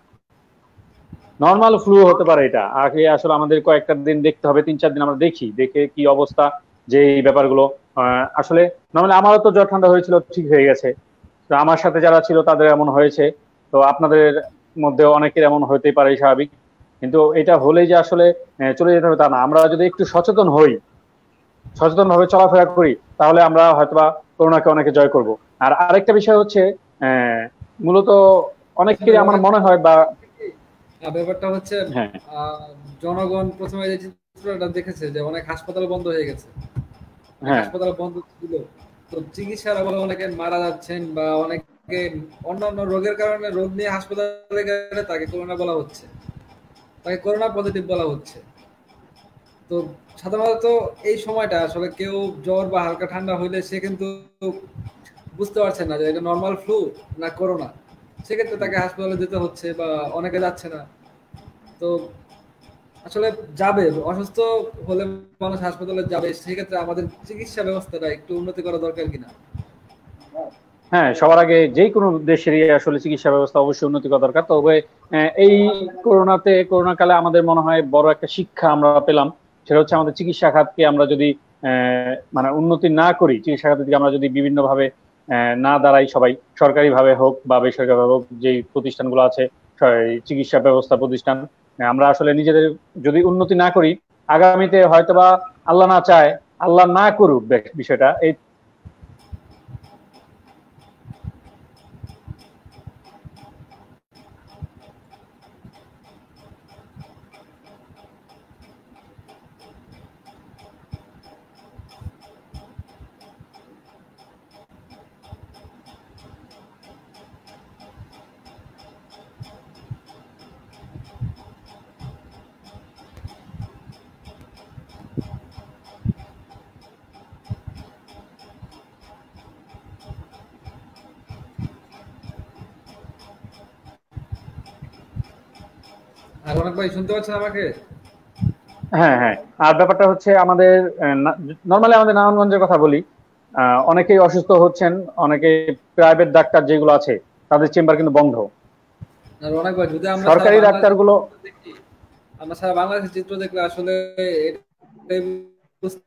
নর্মাল ফ্লু হতে পারে, এটা আগে আসলে আমাদের কয়েকটা দিন দেখতে হবে, 3-4 দিন আমরা দেখে কি অবস্থা, যে এই ব্যাপারগুলো আসলে নর্মালি আমারও তো জ্বর ঠান্ডা হয়েছিল, ঠিক হয়ে গেছে। তো আমার সাথে যারা ছিল তাদের এমন হয়েছে, তো আপনাদের মধ্যে অনেকের এমন হতেই পারে, স্বাভাবিক। কিন্তু এটা হলেই যে আসলে চলে যেতে হবে তা না। আমরা যদি একটু সচেতন হই, সচেতন ভাবে চলাফেরা করি, তাহলে আমরা হয়তোবা করোনাকে অনেকে জয় করব। আর আরেকটা বিষয় হচ্ছে মূলত অনেকেরই আমার মনে হয় বা ব্যাপারটা হচ্ছে জনগণ প্রথমে যে চিত্রটা দেখেছে যে অনেক হাসপাতাল বন্ধ হয়ে গেছে, হাসপাতাল বন্ধ ছিল, তো চিকিৎসার অভাবে অনেকে মারা যাচ্ছেন বা অনেকে অন্যান্য রোগের কারণে রোগ নিয়ে হাসপাতালে গেলে তাকে করোনা বলা হচ্ছে, তাকে করোনা পজিটিভ বলা হচ্ছে। তো সাধারণত এই সময়টা আসলে কেউ জ্বর বা হালকা ঠান্ডা হইলে সে কিন্তু বুঝতে পারছে না যে এটা নর্মাল ফ্লু না করোনা, সেক্ষেত্রে তাকে হাসপাতালে যেতে হচ্ছে বা অনেকে যাচ্ছে না। তো আসলে যাবে, অসুস্থ হলে মানুষ হাসপাতালে যাবে, সেক্ষেত্রে আমাদের চিকিৎসা ব্যবস্থাটা একটু উন্নতি করা দরকার কিনা? হ্যাঁ, সবার আগে যে কোনো দেশেরই আসলে চিকিৎসা ব্যবস্থা অবশ্যই উন্নতি করা দরকার। তবে এই করোনা কালে আমাদের মনে হয় বড় একটা শিক্ষা আমরা পেলাম, সেটা হচ্ছে আমাদের চিকিৎসা খাতকে আমরা যদি মানে উন্নতি না করি, চিকিৎসা খাতের দিকে আমরা যদি বিভিন্ন ভাবে না দাঁড়াই, সবাই সরকারি ভাবে হোক বা বেসরকারি ভাবে হোক, যে প্রতিষ্ঠানগুলো আছে চিকিৎসা ব্যবস্থা প্রতিষ্ঠান, আমরা আসলে নিজেদের যদি উন্নতি না করি, আগামীতে হয়তোবা আল্লাহ না চায়, আল্লাহ না করুক বিষয়টা, এই আর অনেক ভাই শুনতে পাচ্ছেন আমাকে? হ্যাঁ হ্যাঁ। আর ব্যাপারটা হচ্ছে আমাদের নর্মালি আমাদের নারায়ণগঞ্জের কথা বলি, অনেকেই অসুস্থ হচ্ছেন, অনেকে প্রাইভেট ডাক্তার যেগুলো আছে তাদের চেম্বার কিন্তু বন্ধ। আর অনেক ভাই যদি আমরা সরকারি ডাক্তারগুলো, আমরা সারা বাংলাদেশের চিত্র দেখলে আসলে বুঝতে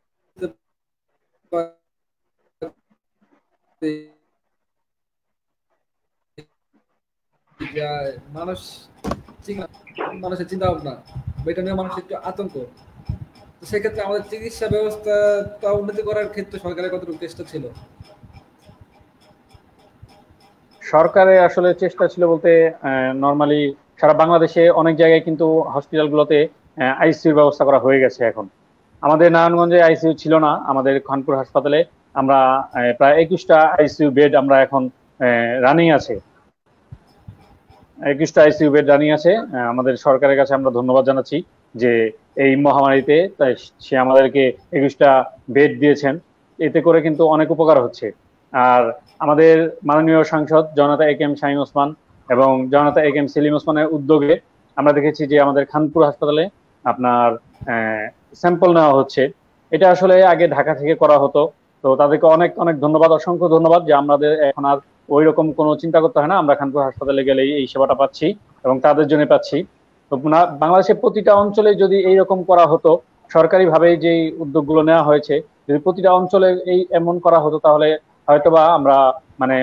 মানুষ মানুষের চিন্তা ভাবনা এটা নিয়ে মানুষের একটু আতঙ্ক। তো সেক্ষেত্রে আমাদের চিকিৎসা ব্যবস্থাটা উন্নতি করার ক্ষেত্রে সরকারের কতটুকু চেষ্টা ছিল? সরকারের আসলে চেষ্টা ছিল বলতে নর্মালি সারা বাংলাদেশে অনেক জায়গায় কিন্তু হসপিটালগুলোতে আইসিইউর ব্যবস্থা করা হয়ে গেছে এখন। আমাদের নারায়ণগঞ্জে আইসিইউ ছিল না, আমাদের খানপুর হাসপাতালে আমরা প্রায় 21টা আইসিইউ বেড আমরা এখন রানিং আছে, 21টা আইসিইউ বেড রানিং আছে। আমাদের সরকারের কাছে আমরা ধন্যবাদ জানাচ্ছি যে এই মহামারীতে সে আমাদেরকে 21টা বেড দিয়েছেন, এতে করে কিন্তু অনেক উপকার হচ্ছে। আর আমাদের মাননীয় সাংসদ জনতা এ.কে.এম. শামীম ওসমান এবং জনতা এ.কে.এম. সেলিম ওসমানের উদ্যোগে আমরা দেখেছি যে আমাদের খানপুর হাসপাতালে আপনার স্যাম্পল নেওয়া হচ্ছে। এটা আসলে আগে ঢাকা থেকে করা হতো, তো তাদেরকে অনেক অনেক ধন্যবাদ, অসংখ্য ধন্যবাদ যে আমাদের এখন আর ওই রকম কোনো চিন্তা করতে হয় না, আমরা খানপুর হাসপাতালে গেলেই এই সেবাটা পাচ্ছি এবং তাদের জন্য পাচ্ছি। তো বাংলাদেশের প্রতিটা অঞ্চলে যদি এইরকম করা হতো সরকারিভাবে যে উদ্যোগগুলো নেওয়া হয়েছে, যদি প্রতিটা অঞ্চলে এই এমন করা হতো তাহলে হয়তোবা আমরা মানে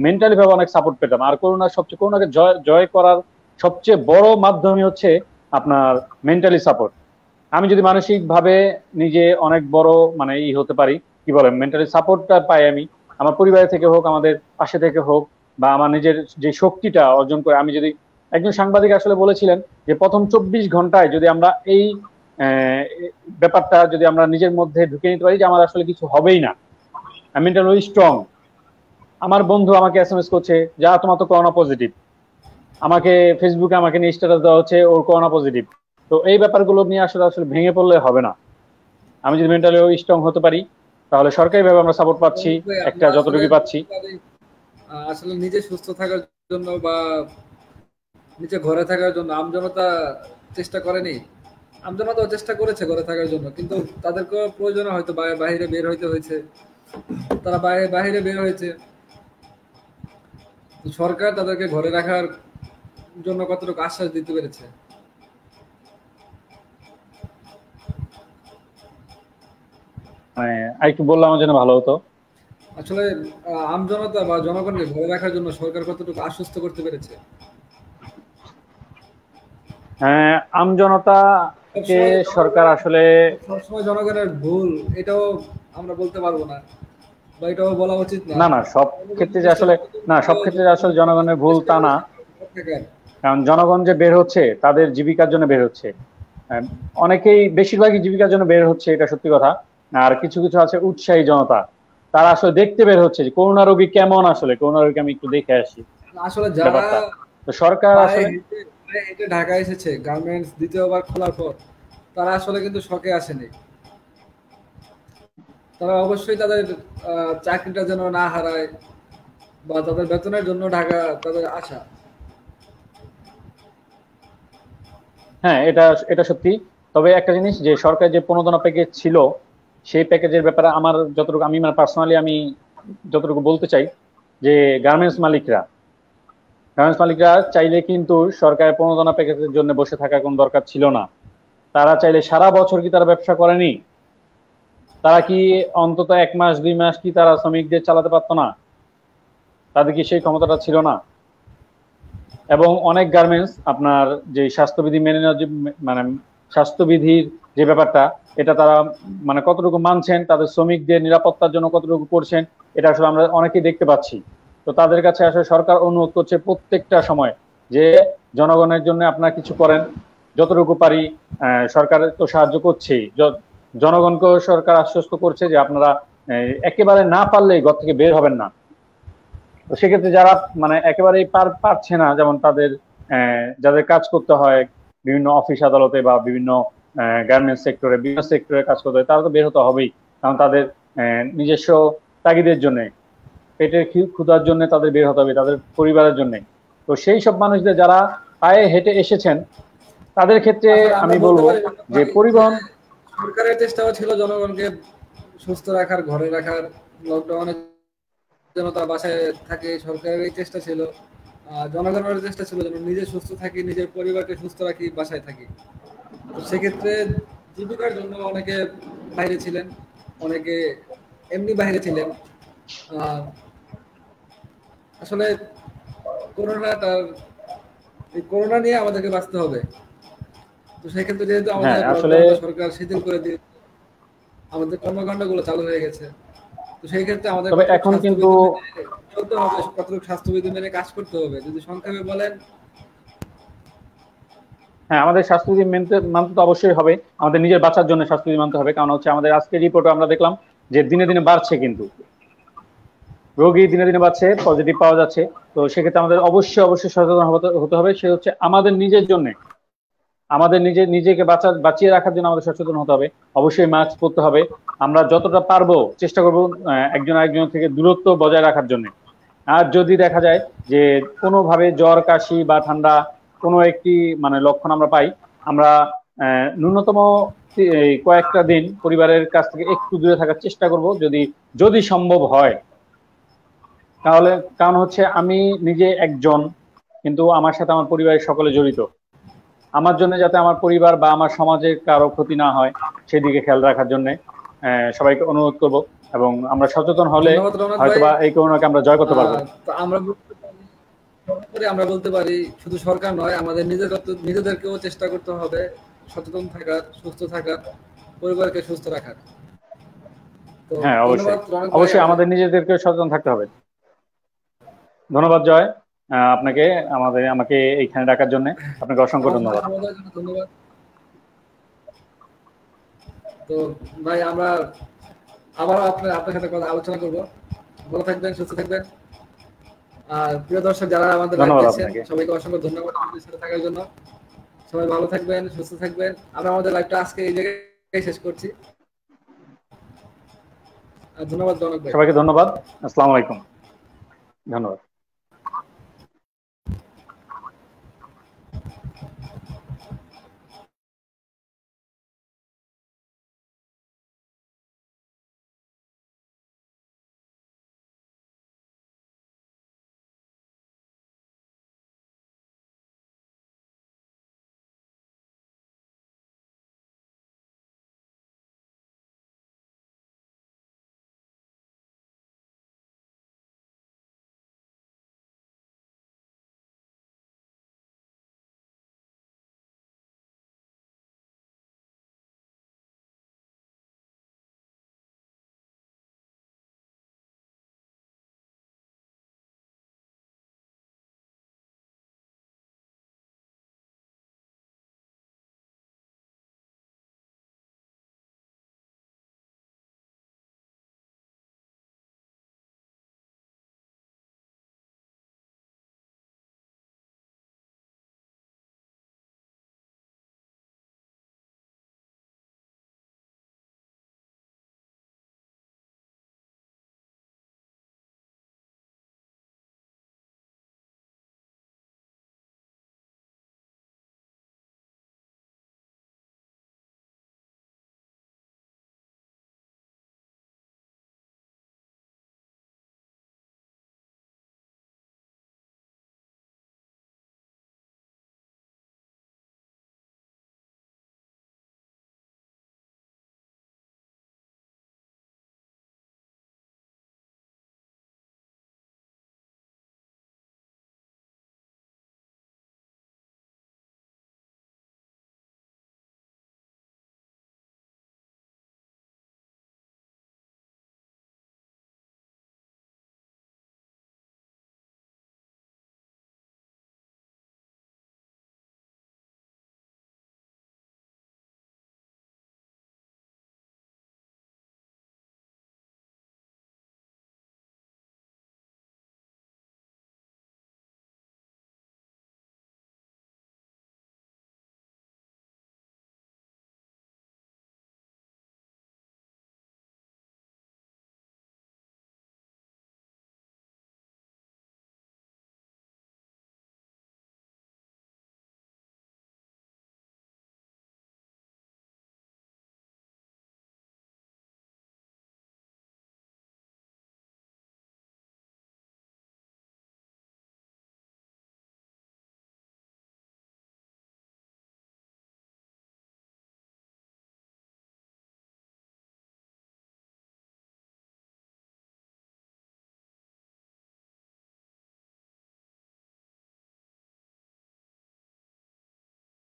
মেন্টালি ভাবে অনেক সাপোর্ট পেতাম। আর করোনাকে জয় জয় করার সবচেয়ে বড় মাধ্যমই হচ্ছে আপনার মেন্টালি সাপোর্ট। আমি যদি মানসিক ভাবে নিজে অনেক বড় মানে হতে পারি, কি বলে মেন্টালি সাপোর্টটা পাই আমি, আমার পরিবারের থেকে হোক, আমাদের পাশে থেকে হোক, বা আমার নিজের যে শক্তিটা অর্জন করে, আমি যদি, একজন সাংবাদিক আসলে বলেছিলেন যে প্রথম 24 ঘন্টায় যদি আমরা এই ব্যাপারটা যদি আমরা নিজের মধ্যে ঢুকে নিতে পারি যে আমার আসলে কিছু হবেই না, আমি মেন্টালি স্ট্রং। আমার বন্ধু আমাকে SMS করছে যা তোমার তো করোনা পজিটিভ, আমাকে ফেসবুকে আমাকে নিয়ে স্ট্যাটাস দেওয়া হচ্ছে ওর করোনা পজিটিভ। তো এই ব্যাপারগুলো নিয়ে আসলে আসলে ভেঙে পড়লে হবে না। আমি যদি মেন্টালি স্ট্রং হতে পারি তাহলে সরকারিভাবে আমরা সাপোর্ট পাচ্ছি, একটা যতটুকু পাচ্ছি। আসলে নিজে সুস্থ থাকার জন্য বা নিজে ঘরে থাকার জন্য আমজনতা চেষ্টা করেনি। আমজনতা চেষ্টা করেছে ঘরে থাকার জন্য, কিন্তু তাদেরকে প্রয়োজনে হয়তো বাইরে বের হইতে হয়েছে, তারা বাইরে বের হয়েছে। সরকার তাদেরকে ঘরে রাখার জন্য কতটুকু আশ্বাস দিতে পেরেছে? মানে আরেকটু বললে আমার জন্য ভালো হতো। আসলে আমজনতা বা জনগণকে ঘরে রাখার জন্য সরকার কতটুকু আশ্বস্ত করতে পেরেছে? হ্যাঁ, আমজনতাকে সরকার আসলে সবসময় জনগণের ভুল এটাও আমরা বলতে পারবো না, বা এটাও বলা উচিত না। না সব ক্ষেত্রে যে আসলে জনগণের ভুল তা না, কারণ জনগণ যে বের হচ্ছে তাদের জীবিকার জন্য বের হচ্ছে। অনেকেই, বেশিরভাগই জীবিকার জন্য বের হচ্ছে, এটা সত্যি কথা। আর কিছু কিছু আছে উৎসাহী জনতা, তারা আসলে দেখতে বের হচ্ছে যে করোনা রোগী কেমন, আসলে করোনা রোগী আমি একটু দেখে আসি। আসলে যারা সরকার আসলে ঢাকা এসেছে গার্মেন্টস দ্বিতীয়বার খোলার পর, তারা আসলে কিন্তু শকে আসেনি। তারা অবশ্যই তাদের চাকরিটা যেন না হারায় বা তাদের বেতনের জন্য ঢাকা তাদের আশা। হ্যাঁ, এটা সত্যি। তবে একটা জিনিস, যে সরকার যে প্রণোদনা প্যাকেজ ছিল, সেই প্যাকেজের ব্যাপারে আমার যতটুকু, আমি মানে পার্সোনালি আমি যতটুকু বলতে চাই যে গার্মেন্টস মালিকরা চাইলে কিন্তু সরকারের প্রণোদনা প্যাকেজের জন্য বসে থাকার কোনো দরকার ছিল না। তারা চাইলে সারা বছর কি তারা ব্যবসা করেনি? তারা কি অন্তত 1 মাস 2 মাস কি তারা শ্রমিকদের চালাতে পারতো না? তাদের কি সেই ক্ষমতাটা ছিল না? এবং অনেক গার্মেন্টস আপনার যে স্বাস্থ্যবিধি মেনে নেওয়ার যে মানে স্বাস্থ্যবিধির যে ব্যাপারটা, এটা তারা মানে কতটুকু মানছেন, তাদের শ্রমিকদের নিরাপত্তার জন্য কতটুকু করছেন, এটা আসলে আমরা অনেকেই দেখতে পাচ্ছি। তো তাদের কাছে আসলে সরকার অনুরোধ করছে প্রত্যেকটা সময় যে জনগণের জন্য আপনারা কিছু করেন, যতটুকু পারি। সরকার তো সাহায্য করছেই, জনগণকেও সরকার আশ্বস্ত করছে যে আপনারা একেবারে না পারলেই ঘর থেকে বের হবেন না। তো সেক্ষেত্রে যারা মানে একেবারেই পারছে না, যেমন তাদের যাদের কাজ করতে হয় বিভিন্ন অফিস আদালতে বা বিভিন্ন গার্মেন্টস সেক্টরে, বিভিন্ন সেক্টরে কাজ করতে হয়, তারা তো বের হতে হবেই, কারণ তাদের নিজস্ব তাগিদের জন্য, পেটের ক্ষুধার জন্য তাদের বের হতে হবে, তাদের পরিবারের জন্য। তো সেই সব মানুষদের যারা পায়ে হেঁটে এসেছেন তাদের ক্ষেত্রে আমি বলবো যে পরিবহন, সরকারের চেষ্টাও ছিল জনগণকে সুস্থ রাখার, ঘরে রাখার। লকডাউনে যেন তারা বাসায় থাকে, সরকারের এই চেষ্টা ছিল। জনগণের চেষ্টা ছিল যেন নিজে সুস্থ থাকি, নিজের পরিবারকে সুস্থ রাখি, বাসায় থাকি। তো সেক্ষেত্রে জীবিকার জন্য অনেকে বাইরে ছিলেন, অনেকে এমনি বাইরে ছিলেন। আসলে করোনা নিয়ে আমাদেরকে বাঁচতে হবে। তো সেক্ষেত্রে যেহেতু আমাদের সরকার শিথিল করে দিয়ে আমাদের কর্মকাণ্ডগুলো চালু হয়ে গেছে, তো সেই ক্ষেত্রে আমাদের এখন কিন্তু চলতে হবে, কতটুকু স্বাস্থ্যবিধি মেনে কাজ করতে হবে। যদি সংক্ষেপে বলেন। হ্যাঁ, আমাদের স্বাস্থ্যবিধি মানতে তো অবশ্যই হবে, আমাদের নিজের বাঁচার জন্য স্বাস্থ্যবিধি মানতে হবে। কারণ হচ্ছে আমাদের আজকের রিপোর্টে আমরা দেখলাম যে দিনে দিনে বাড়ছে, কিন্তু রোগী দিনে দিনে বাড়ছে, পজিটিভ পাওয়া যাচ্ছে। তো সেক্ষেত্রে আমাদের অবশ্যই সচেতন হতে হবে। সে হচ্ছে আমাদের নিজের জন্য, আমাদের নিজেকে বাঁচিয়ে রাখার জন্য আমাদের সচেতন হতে হবে। অবশ্যই মাস্ক পরতে হবে। আমরা যতটা পারবো চেষ্টা করবো একজন আরেকজনের থেকে দূরত্ব বজায় রাখার জন্য। আর যদি দেখা যায় যে কোনোভাবে জ্বর, কাশি বা ঠান্ডা কোনো একটি মানে লক্ষণ আমরা পাই, আমরা ন্যূনতম কয়েকটা দিন পরিবারের কাছ থেকে একটু দূরে থাকার চেষ্টা করব, যদি সম্ভব হয়। তাহলে কারণ হচ্ছে আমি নিজে একজন, কিন্তু আমার সাথে আমার পরিবারের সকলে জড়িত। আমার জন্য যাতে আমার পরিবার বা আমার সমাজের কারো ক্ষতি না হয় সেদিকে খেয়াল রাখার জন্য সবাইকে অনুরোধ করব, এবং আমরা সচেতন হলে ধন্যবাদ রওনক ভাই। হয়তোবা এই করোনাকে আমরা জয় করতে পারবো। তো আমরা বলতে পারি শুধু সরকার নয়, আমাদের নিজেদেরকেও চেষ্টা করতে হবে সচেতন থাকার, সুস্থ থাকার, পরিবারকে সুস্থ রাখার। তো হ্যাঁ, অবশ্যই ধন্যবাদ রওনক ভাই। অবশ্যই আমাদের নিজেদেরকে সচেতন থাকতে হবে। ধন্যবাদ জয়, আপনাকে আমাকে এইখানে ডাকার জন্য আপনাকে অসংখ্য ধন্যবাদ। ধন্যবাদ। তো ভাই আমরা আবার আপনার সাথে কথা আলোচনা করব। ভালো থাকবেন, সুস্থ থাকবেন। আর প্রিয় দর্শক যারা আমাদের লাইভ দেখছেন সবাইকে অসংখ্য ধন্যবাদ আমাদের সাথে থাকার জন্য। সবাই ভালো থাকবেন, সুস্থ থাকবেন। আমরা আমাদের লাইভটা আজকে এই জায়গায় শেষ করছি। ধন্যবাদ রওনক ভাই। সবাইকে ধন্যবাদ। আসসালামু আলাইকুম। ধন্যবাদ।